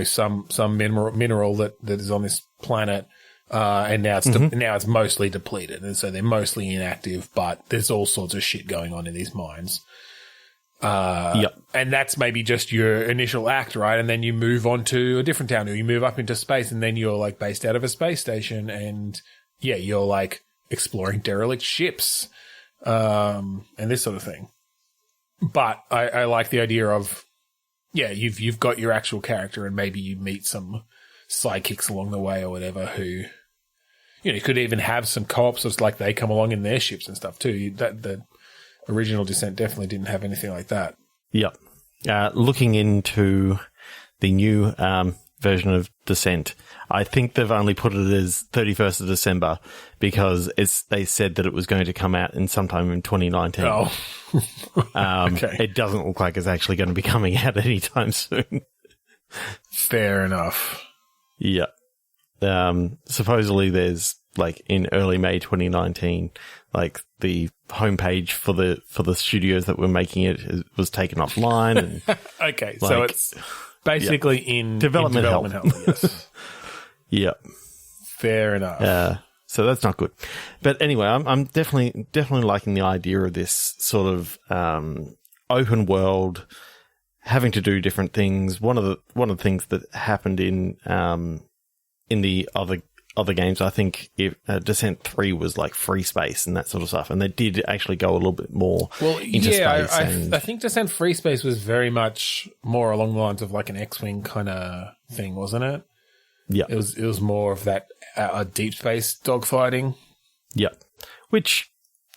some mineral that is on this planet. And now it's mostly depleted, and so they're mostly inactive. But there's all sorts of shit going on in these mines. And that's maybe just your initial act, right? And then you move on to a different town, or you move up into space, and then you're like based out of a space station, and you're like exploring derelict ships, and this sort of thing. But I like the idea of you've got your actual character, and maybe you meet some sidekicks along the way or whatever who, you could even have some co-op, so it's like they come along in their ships and stuff too. That the original Descent definitely didn't have anything like that. Yep. Looking into the new version of Descent, I think they've only put it as 31st of December because they said that it was going to come out in sometime in 2019. Oh. Okay. It doesn't look like it's actually going to be coming out anytime soon. Fair enough. Yeah. Supposedly there's like in early May 2019, like the homepage for the studios that were making it was taken offline. And okay. So it's basically in development hell. Yes. Yeah. Fair enough. So that's not good. But anyway, I'm definitely liking the idea of this sort of, open world, having to do different things. One of the things that happened in the other games, I think Descent 3 was like free space and that sort of stuff, and they did actually go a little bit more into space. I think Descent Free Space was very much more along the lines of like an X-Wing kind of thing, wasn't it? Yeah, it was more of that deep space dogfighting. Yeah, which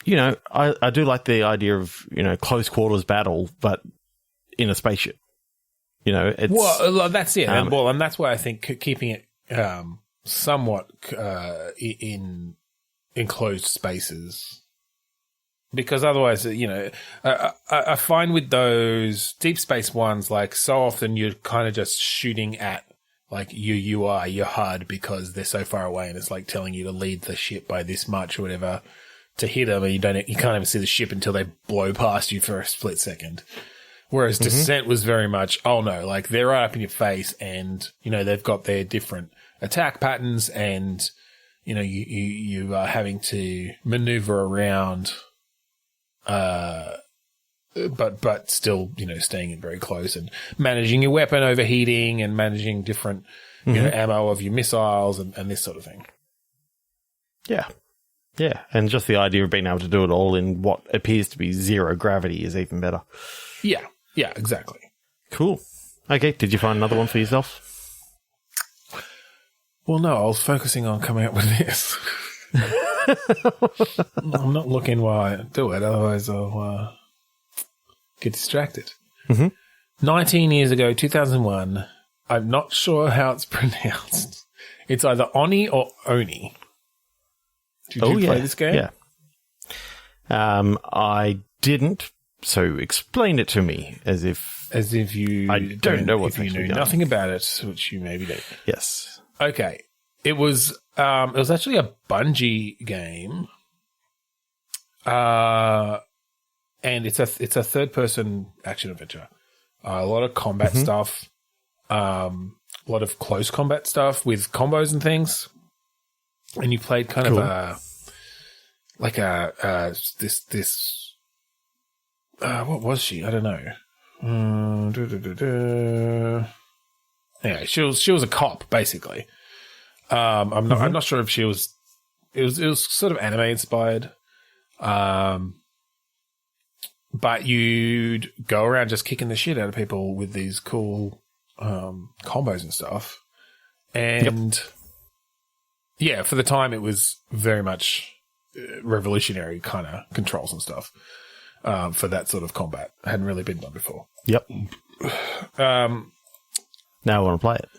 I do like the idea of close quarters battle, but in a spaceship. It's that's it. And that's why I think keeping it somewhat in enclosed spaces, because otherwise, I find with those deep space ones, like so often you're kind of just shooting at like your UI, your HUD, because they're so far away, and it's like telling you to lead the ship by this much or whatever to hit them, and you can't even see the ship until they blow past you for a split second. Whereas Descent was very much, oh no, like they're right up in your face, and they've got their different attack patterns, and you are having to maneuver around, but still staying in very close and managing your weapon overheating and managing different ammo of your missiles and this sort of thing. Yeah. Yeah, and just the idea of being able to do it all in what appears to be zero gravity is even better. Yeah, exactly. Cool. Okay, did you find another one for yourself? Well, no, I was focusing on coming up with this. I'm not looking while I do it, otherwise I'll get distracted. 19 years ago, 2001. I'm not sure how it's pronounced. It's either Oni or Oni. Did you play this game? Yeah. I didn't, so explain it to me as if you I don't know what if you knew nothing about it, which you maybe do. Yes. Okay. It was actually a Bungie game. And it's a third person action adventure. A lot of combat stuff. A lot of close combat stuff with combos and things. And you played kind of what was she? I don't know. Anyway, she was a cop basically. I'm not sure if she was. It was sort of anime inspired. But you'd go around just kicking the shit out of people with these cool combos and stuff. And yeah, for the time it was very much revolutionary kind of controls and stuff for that sort of combat. It hadn't really been done before. Yep. Now I want to play it.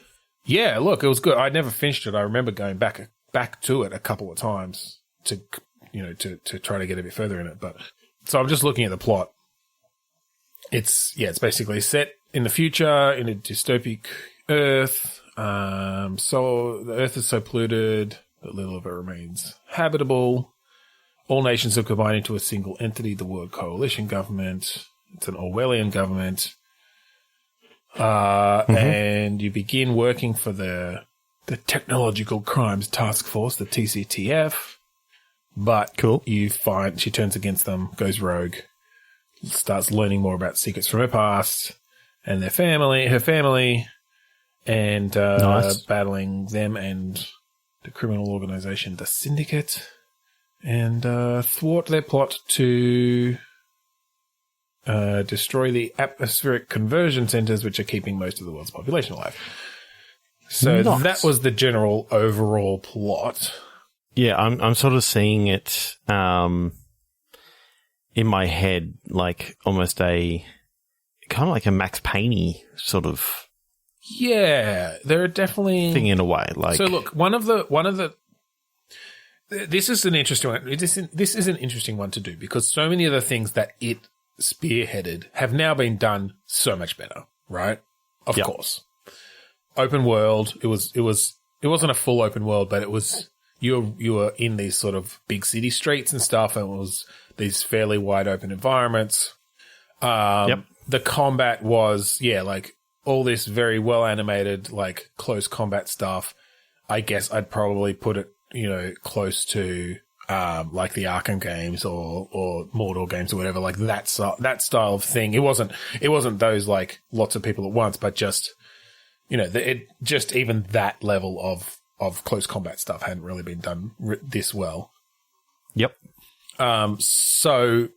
Yeah, look, it was good. I never finished it. I remember going back to it a couple of times to try to get a bit further in it. But so I'm just looking at the plot. It's basically set in the future in a dystopic Earth. So the Earth is so polluted that little of it remains habitable. All nations have combined into a single entity, the World Coalition Government. It's an Orwellian government. And you begin working for the Technological Crimes Task Force, the TCTF. But you find she turns against them, goes rogue, starts learning more about secrets from her past and her family, and battling them and the criminal organization, the Syndicate, and thwart their plot to destroy the atmospheric conversion centers, which are keeping most of the world's population alive. So that was the general overall plot. Yeah, I'm sort of seeing it in my head, like almost kind of like a Max Payne-y sort of. Yeah, there are definitely thing in a way. Like, so look, one of the. This is an interesting one. This is an interesting one to do because so many of the things that it spearheaded have now been done so much better, right? Of course, open world. It wasn't a full open world, but it was. You were in these sort of big city streets and stuff, and it was these fairly wide open environments. The combat was, like all this very well animated, like close combat stuff. I guess I'd probably put it, close to like the Arkham games or Mordor games or whatever, like that style of thing. It wasn't those like lots of people at once, but just just even that level of close combat stuff hadn't really been done this well. Yep. So,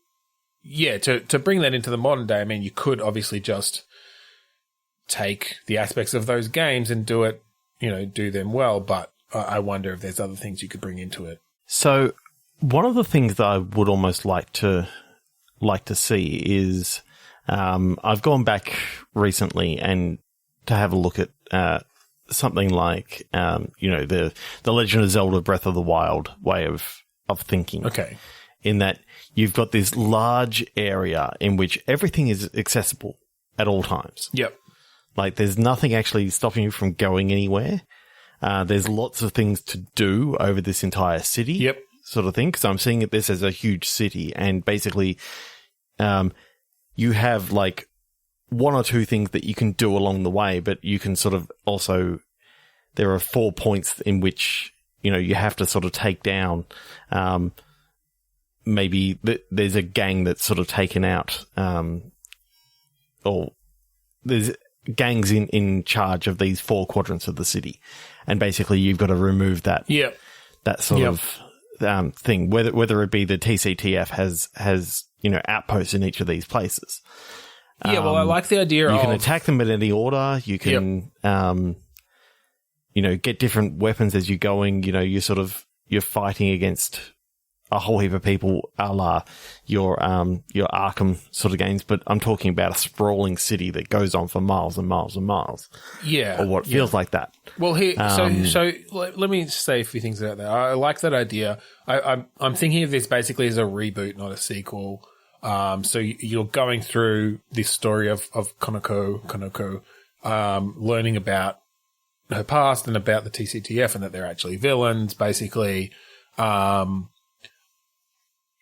to bring that into the modern day, I mean, you could obviously just take the aspects of those games and do it, do them well, but I wonder if there's other things you could bring into it. So, one of the things that I would almost like to see is I've gone back recently and to have a look at something like, the Legend of Zelda Breath of the Wild way of thinking. Okay. In that you've got this large area in which everything is accessible at all times. Yep. Like there's nothing actually stopping you from going anywhere. There's lots of things to do over this entire city. Yep. Sort of thing. Because I'm seeing this as a huge city, and basically, you have like one or two things that you can do along the way, but you can sort of also, there are 4 points in which, you have to sort of take down, maybe there's a gang that's sort of taken out, or there's gangs in charge of these 4 quadrants of the city. And basically you've got to remove that, that sort of, thing, whether it be the TCTF has, outposts in each of these places. Yeah, well, I like the idea you can attack them in any order. You can, get different weapons as you're going. You sort of you're fighting against a whole heap of people, a la your Arkham sort of games, but I'm talking about a sprawling city that goes on for miles and miles and miles. Yeah. Or what feels like that. Well, here, so let me say a few things about that. I like that idea. I'm thinking of this basically as a reboot, not a sequel. So you're going through this story of Konoko, learning about her past and about the TCTF and that they're actually villains, basically.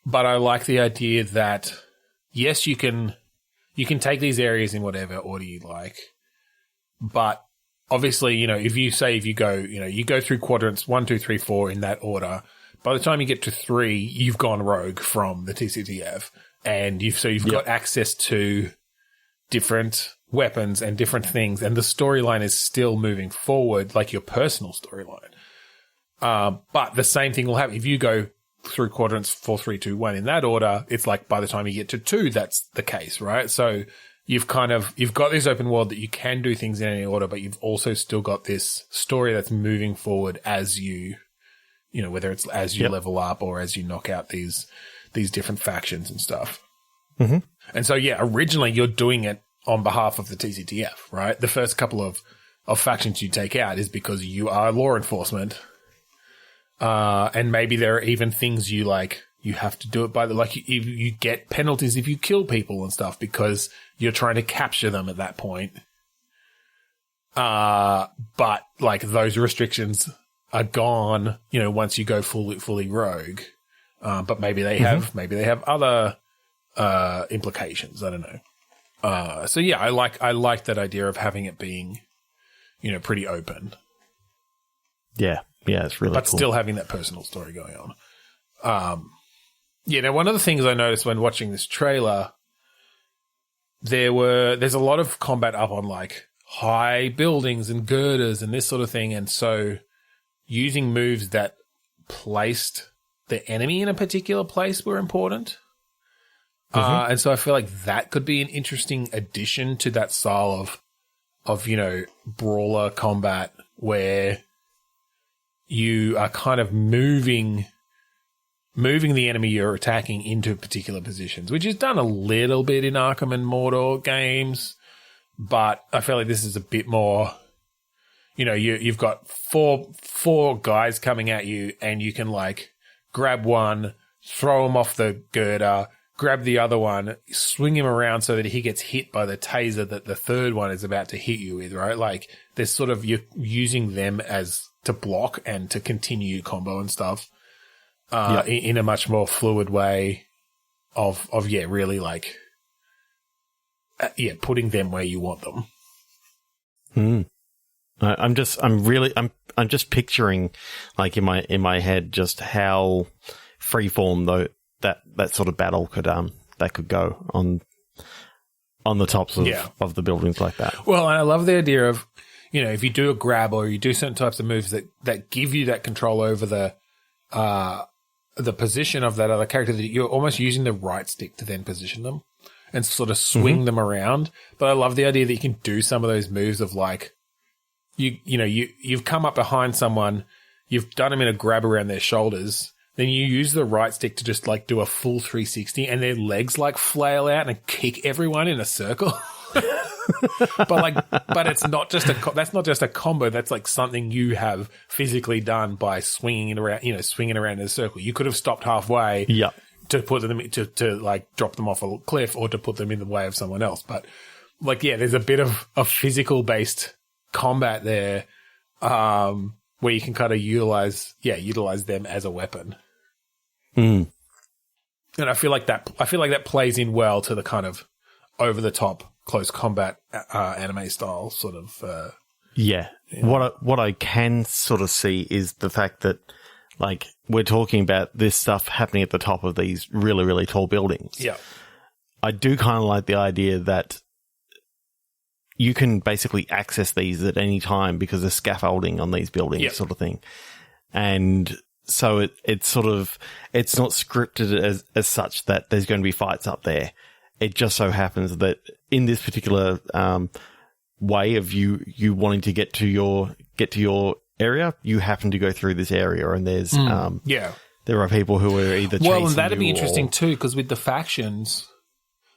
But I like the idea that, yes, you can take these areas in whatever order you like, but obviously, if you go through quadrants 1, 2, 3, 4 in that order, by the time you get to 3, you've gone rogue from the TCTF, and you've got access to different weapons and different things, and the storyline is still moving forward, like your personal storyline. But the same thing will happen if you go through quadrants 4, 3, 2, 1 in that order. It's like by the time you get to 2, that's the case, right? So you've got this open world that you can do things in any order, but you've also still got this story that's moving forward as whether it's as you level up or as you knock out these different factions and stuff. Mm-hmm. And so, originally you're doing it on behalf of the TCTF, right? The first couple of factions you take out is because you are law enforcement. And maybe there are even things you have to do it by you get penalties if you kill people and stuff because you're trying to capture them at that point. But those restrictions are gone, once you go fully rogue. But maybe they have other, implications. I don't know. So I like that idea of having it being, pretty open. Yeah. Yeah, it's really but cool. Still having that personal story going on. Now one of the things I noticed when watching this trailer, there's a lot of combat up on high buildings and girders and this sort of thing, and so using moves that placed the enemy in a particular place were important. Mm-hmm. And so I feel like that could be an interesting addition to that style of brawler combat where you are kind of moving the enemy you're attacking into particular positions, which is done a little bit in Arkham and Mordor games, but I feel like this is a bit more, you've got four guys coming at you and you can grab one, throw him off the girder, grab the other one, swing him around so that he gets hit by the taser that the third one is about to hit you with, right? There's sort of, you're using them as to block and to continue combo and stuff in a much more fluid way of really putting them where you want them. I'm just picturing in my head just how freeform though that sort of battle could go on the tops of the buildings like that. Well, and I love the idea of, if you do a grab or you do certain types of moves that give you that control over the position of that other character, that you're almost using the right stick to then position them and sort of swing them around. But I love the idea that you can do some of those moves of you've come up behind someone, you've done them in a grab around their shoulders, then you use the right stick to just do a full 360 and their legs flail out and kick everyone in a circle. but it's not just that's not just a combo. That's something you have physically done by swinging it around in a circle. You could have stopped halfway to put them to drop them off a cliff or to put them in the way of someone else. But there's a bit of a physical based combat there, where you can kind of utilize them as a weapon. And I feel like that plays in well to the kind of over the top close combat anime style sort of. What I can sort of see is the fact that we're talking about this stuff happening at the top of these really, really tall buildings. Yeah. I do kind of like the idea that you can basically access these at any time because there's scaffolding on these buildings sort of thing. And so it's not scripted as such that there's going to be fights up there. It just so happens that in this particular way of you wanting to get to your area. You happen to go through this area, and there's there are people who are either chasing well, and that'd be you interesting too, because with the factions,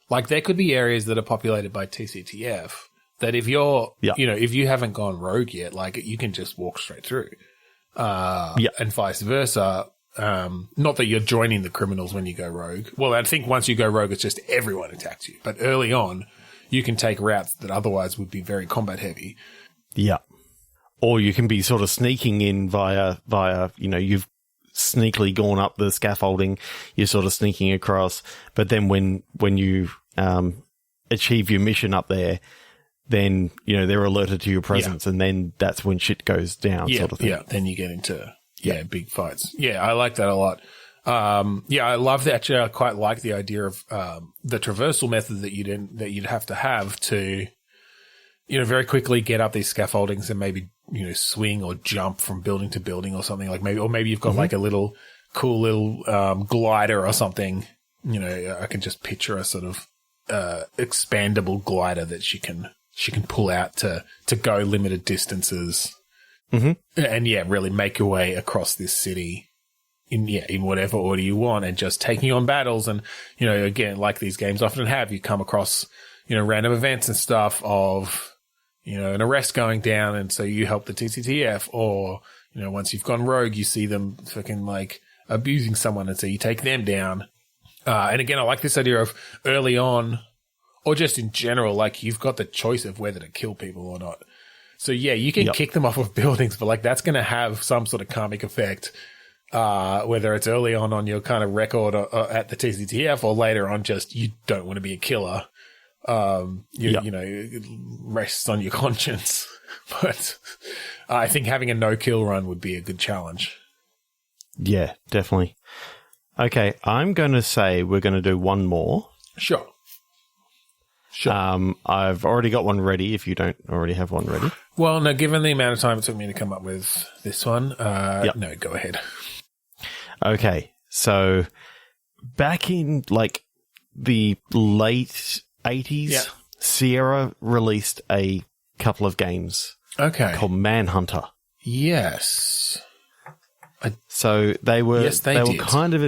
like there could be areas that are populated by TCTF that if you're, if you haven't gone rogue yet, like you can just walk straight through, and vice versa. Not that you're joining the criminals when you go rogue. Well, I think once you go rogue, it's just everyone attacks you. But early on, you can take routes that otherwise would be very combat heavy. Yeah. Or you can be sort of sneaking in via, you've sneakily gone up the scaffolding, you're sort of sneaking across, but then when you achieve your mission up there, then, they're alerted to your presence, and then that's when shit goes down, sort of thing. Yeah, then you get into, big fights. Yeah, I like that a lot. I love that. Actually, I quite like the idea of the traversal method that you'd have to, very quickly get up these scaffoldings and maybe, swing or jump from building to building or something like maybe you've got like a cool little glider or something. I can just picture a sort of expandable glider that she can pull out to go limited distances. Mm-hmm. And really make your way across this city in whatever order you want, and just taking on battles. And, again, like these games often have, you come across, random events and stuff of, an arrest going down, and so you help the TCTF, or, once you've gone rogue, you see them fucking like abusing someone, and so you take them down. And again, I like this idea of early on, or just in general, like you've got the choice of whether to kill people or not. So you can kick them off of buildings, but like that's going to have some sort of karmic effect, whether it's early on your kind of record at the TCTF, or later on just you don't want to be a killer. It rests on your conscience. But I think having a no-kill run would be a good challenge. Yeah, definitely. Okay, I'm going to say we're going to do one more. Sure. I've already got one ready if you don't already have one ready. Well, no, given the amount of time it took me to come up with this one, no, go ahead. Okay, so back in like the late 80s, Sierra released a couple of games called Manhunter. Yes. So they were they were kind of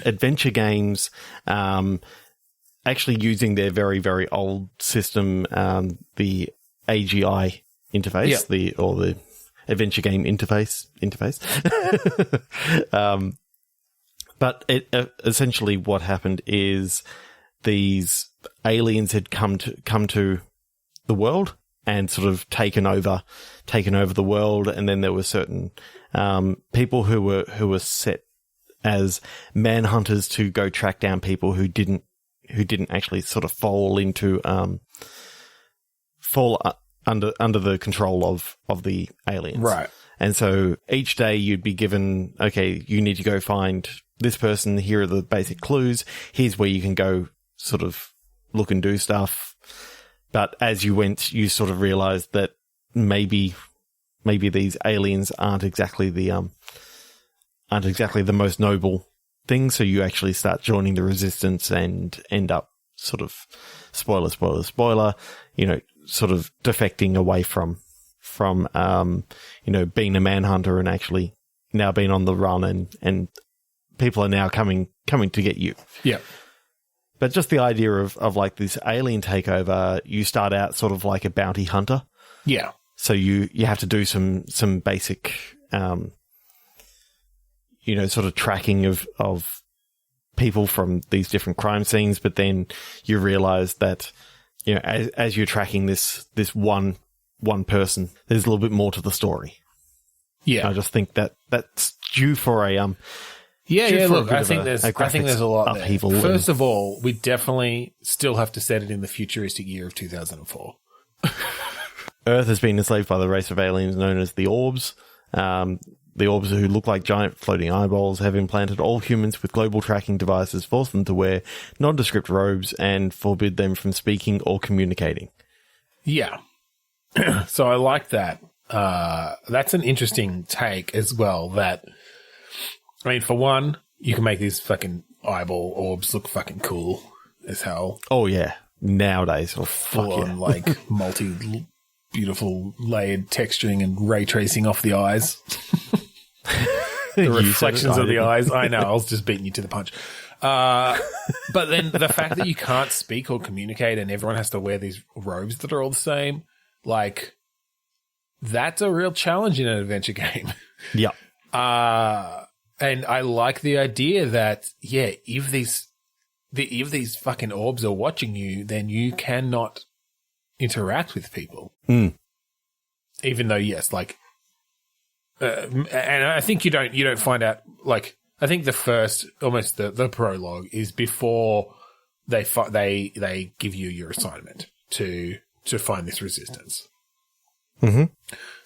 adventure games, actually using their very, very old system, the AGI interface, the adventure game interface. But essentially what happened is these aliens had come to the world and sort of taken over the world, and then there were certain people who were set as manhunters to go track down people who didn't actually sort of fall under the control of the aliens. Right. And so each day you'd be given, okay, you need to go find this person. Here are the basic clues. Here's where you can go sort of look and do stuff. But as you went, you sort of realized that maybe these aliens aren't exactly the most noble thing. So you actually start joining the resistance and end up sort of spoiler, sort of defecting away from being a manhunter and actually now being on the run, and people are now coming to get you. Yeah. But just the idea of like this alien takeover, you start out sort of like a bounty hunter. Yeah. So you have to do some basic, sort of tracking of people from these different crime scenes. But then you realize that, as you're tracking this one person, there's a little bit more to the story. Yeah. I just think that's due for a, look, I think there's a lot upheaval. There. First of all, we definitely still have to set it in the futuristic year of 2004. Earth has been enslaved by the race of aliens known as the Orbs. The Orbs, who look like giant floating eyeballs, have implanted all humans with global tracking devices, forced them to wear nondescript robes, and forbid them from speaking or communicating. Yeah. So I like that. That's an interesting take as well. That, I mean, for one, you can make these fucking eyeball orbs look fucking cool as hell. Oh, yeah. Nowadays. Full on, like, multi-billion beautiful layered texturing and ray tracing off the eyes. The reflections of the eyes. I know, I was just beating you to the punch. But then the fact that you can't speak or communicate and everyone has to wear these robes that are all the same, like, that's a real challenge in an adventure game. Yeah. And I like the idea that, yeah, if these fucking orbs are watching you, then you cannot interact with people. Even though, yes, like, and I think you don't find out, like, I think the first, almost the prologue is before they give you your assignment to find this resistance. Mm-hmm.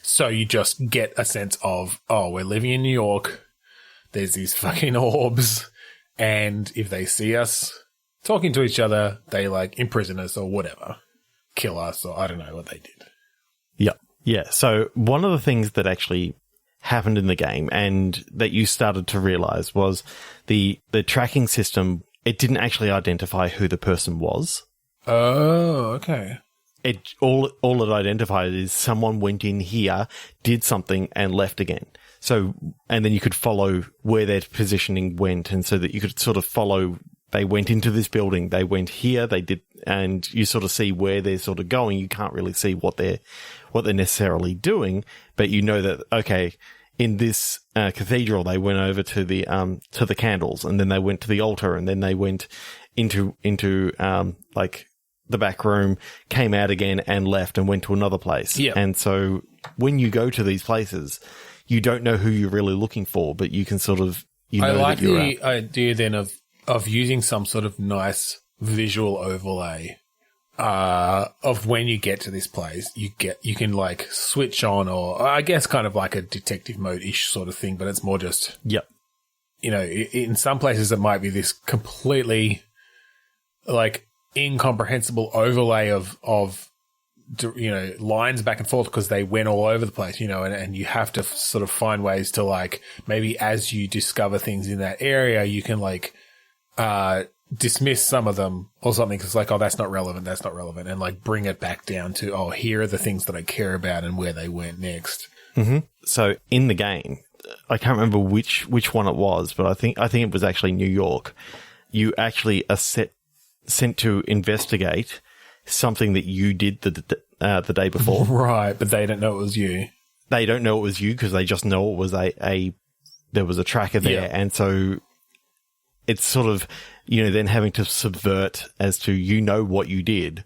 So you just get a sense of, oh, we're living in New York. There's these fucking orbs. And if they see us talking to each other, they like imprison us or whatever. Kill us, or I don't know what they did. Yeah. Yeah. So one of the things that actually happened in the game and that you started to realize was the tracking system, it didn't actually identify who the person was. Oh, okay. It all it identified is someone went in here, did something, and left again. So, and then you could follow where their positioning went, and so that you could sort of follow. They went into this building, they went here, they did, and you sort of see where they're sort of going. You can't really see what they're necessarily doing, but you know that, okay, in this cathedral they went over to the candles, and then they went to the altar, and then they went into like the back room, came out again and left and went to another place. Yeah. And so when you go to these places, you don't know who you're really looking for, but you can sort of, I like the idea then of using some sort of nice visual overlay of when you get to this place, you can like switch on, or I guess kind of like a detective mode-ish sort of thing, but it's more just, yep. You know, in some places it might be this completely like incomprehensible overlay of you know, lines back and forth because they went all over the place, you know, and you have to sort of find ways to, like, maybe as you discover things in that area, you can like dismiss some of them or something because, like, oh, that's not relevant, and like bring it back down to, oh, here are the things that I care about and where they went next. Mm-hmm. So in the game, I can't remember which one it was, but I think it was actually New York. You actually are sent to investigate something that you did the day before. Right, but they don't know it was you. They don't know it was you because they just know it was there was a tracker there. Yeah. And so it's sort of, you know, then having to subvert as to, you know, what you did.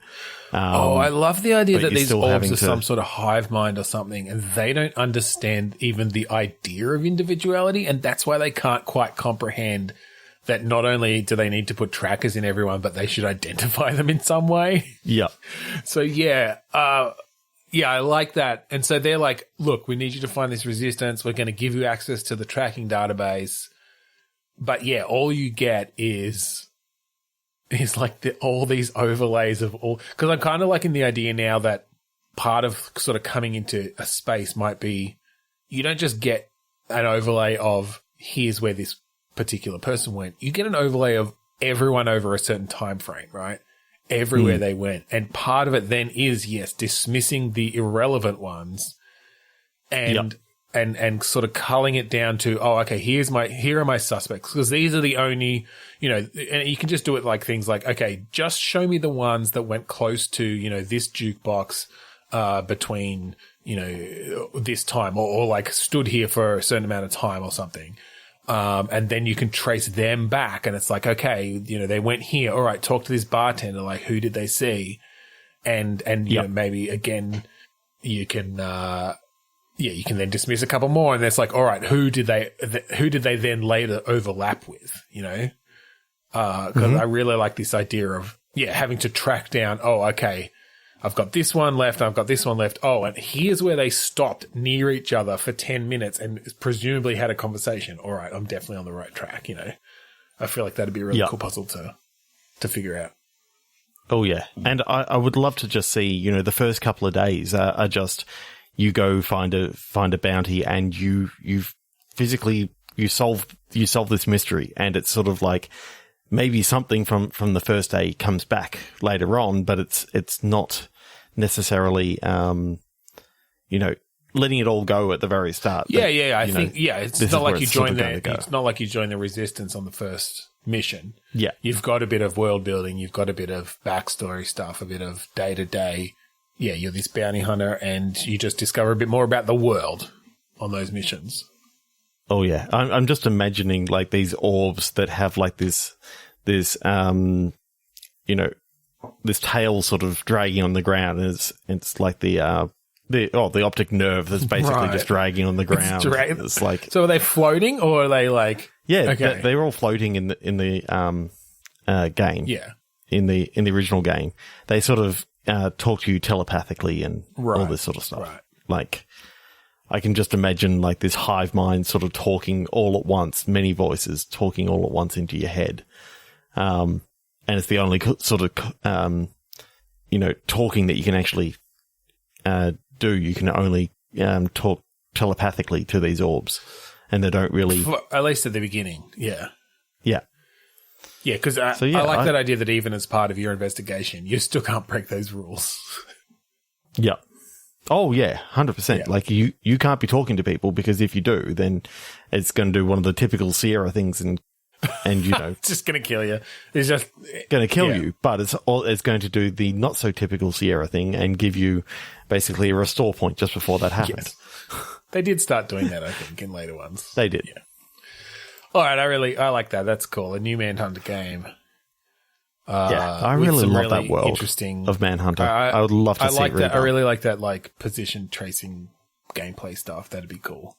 I love the idea that these orbs are to some sort of hive mind or something, and they don't understand even the idea of individuality, and that's why they can't quite comprehend that not only do they need to put trackers in everyone, but they should identify them in some way. Yeah. So, yeah, I like that. And so they're like, look, we need you to find this resistance. We're going to give you access to the tracking database. But, yeah, all you get is like all these overlays of all – because I'm kind of liking the idea now that part of sort of coming into a space might be you don't just get an overlay of here's where this particular person went. You get an overlay of everyone over a certain time frame, right? Everywhere they went. And part of it then is, yes, dismissing the irrelevant ones and sort of culling it down to, oh, okay, here are my suspects, because these are the only, you know, and you can just do it like things like, okay, just show me the ones that went close to, you know, this jukebox between, you know, this time or like stood here for a certain amount of time or something. And then you can trace them back, and it's like, okay, you know, they went here. All right, talk to this bartender. Like, who did they see? And you know, maybe again, you can, you can then dismiss a couple more, and it's like, all right, who did they then later overlap with? You know, because I really like this idea of having to track down. Oh, okay. I've got this one left. I've got this one left. Oh, and here's where they stopped near each other for 10 minutes and presumably had a conversation. All right, I'm definitely on the right track, you know. I feel like that'd be a really cool puzzle to figure out. Oh, yeah. And I would love to just see, you know, the first couple of days are just you go find a bounty and you physically you solve this mystery, and it's sort of like maybe something from the first day comes back later on, but it's not necessarily letting it all go at the very start. Yeah, I think it's not like you join it's not like you join the resistance on the first mission. Yeah. You've got a bit of world building, you've got a bit of backstory stuff, a bit of day-to-day. Yeah, you're this bounty hunter and you just discover a bit more about the world on those missions. Oh yeah, I'm just imagining like these orbs that have like this this tail sort of dragging on the ground. And it's like the optic nerve that's basically just dragging on the ground. It's like, so are they floating or are they like? Yeah, okay. They're all floating in the game. Yeah, in the original game, they sort of talk to you telepathically and all this sort of stuff. Right. Like, I can just imagine like this hive mind sort of talking all at once, many voices talking all at once into your head. And it's the only sort of, talking that you can actually do. You can only talk telepathically to these orbs, and they don't really... At least at the beginning, yeah. Yeah. Yeah, because I like that idea that even as part of your investigation, you still can't break those rules. Yeah. Oh, yeah, 100%. Yeah. Like, you can't be talking to people, because if you do, then it's going to do one of the typical Sierra things and it's just going to kill you. It's just going to kill you, but it's going to do the not so typical Sierra thing and give you basically a restore point just before that happens. Yes. They did start doing that, I think, in later ones. They did. Yeah. All right, I like that. That's cool. A new Manhunter game. I really love that world of Manhunter. I would love to see it redone. I really like that, like, position tracing gameplay stuff. That'd be cool.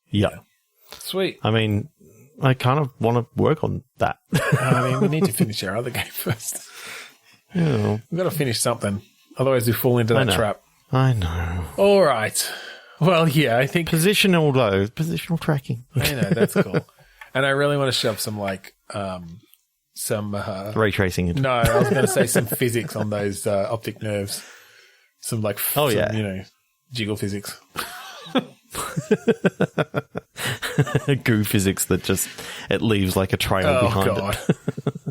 Yeah. Sweet. I mean, I kind of want to work on that. We need to finish our other game first. Yeah. We've got to finish something. Otherwise, we fall into that trap. I know. All right. Well, yeah, I think... Positional tracking. I know, that's cool. And I really want to shove some, like... some ray tracing. No, I was going to say some physics on those optic nerves. Some like jiggle physics. Goo physics that just it leaves like a trail behind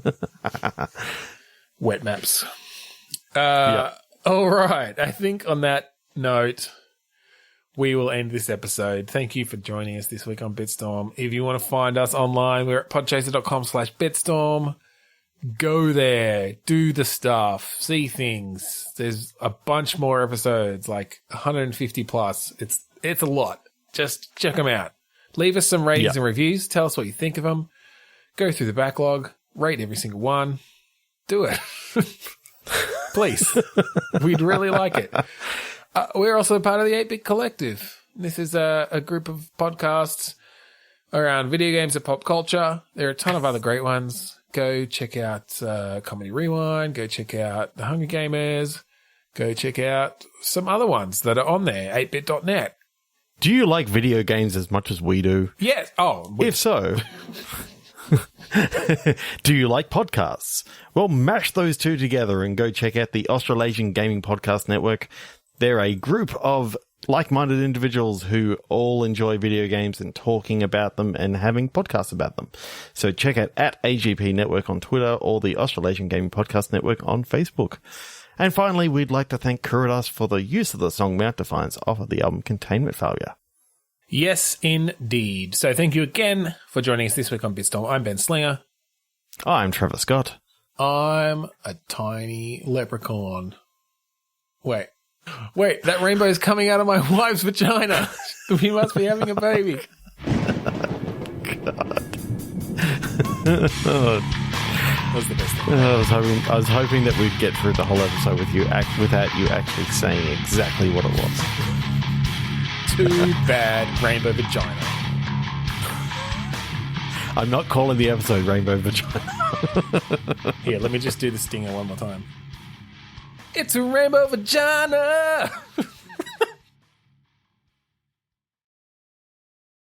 it. Wet maps. All right. I think on that note, we will end this episode. Thank you for joining us this week on Bitstorm. If you want to find us online, we're at podchaser.com/Bitstorm. Go there, do the stuff, see things. There's a bunch more episodes, like 150 plus. It's a lot. Just check them out. Leave us some ratings and reviews. Tell us what you think of them. Go through the backlog. Rate every single one. Do it. Please. We'd really like it. We're also part of the 8-Bit Collective. This is a group of podcasts around video games and pop culture. There are a ton of other great ones. Go check out Comedy Rewind. Go check out The Hungry Gamers. Go check out some other ones that are on there, 8bit.net. Do you like video games as much as we do? Yes. If so, do you like podcasts? Well, mash those two together and go check out the Australasian Gaming Podcast Network. They're a group of like-minded individuals who all enjoy video games and talking about them and having podcasts about them. So check out @AGP Network on Twitter or the Australasian Gaming Podcast Network on Facebook. And finally, we'd like to thank Kuridas for the use of the song Mount Defiance off of the album Containment Failure. Yes, indeed. So thank you again for joining us this week on Bitstorm. I'm Ben Slinger. I'm Trevor Scott. I'm a tiny leprechaun. Wait, that rainbow is coming out of my wife's vagina. We must be having a baby. God. That was the best thing. I was hoping that we'd get through the whole episode with you without you actually saying exactly what it was. Too bad, rainbow vagina. I'm not calling the episode Rainbow Vagina. Here, let me just do the stinger one more time. It's a rainbow vagina!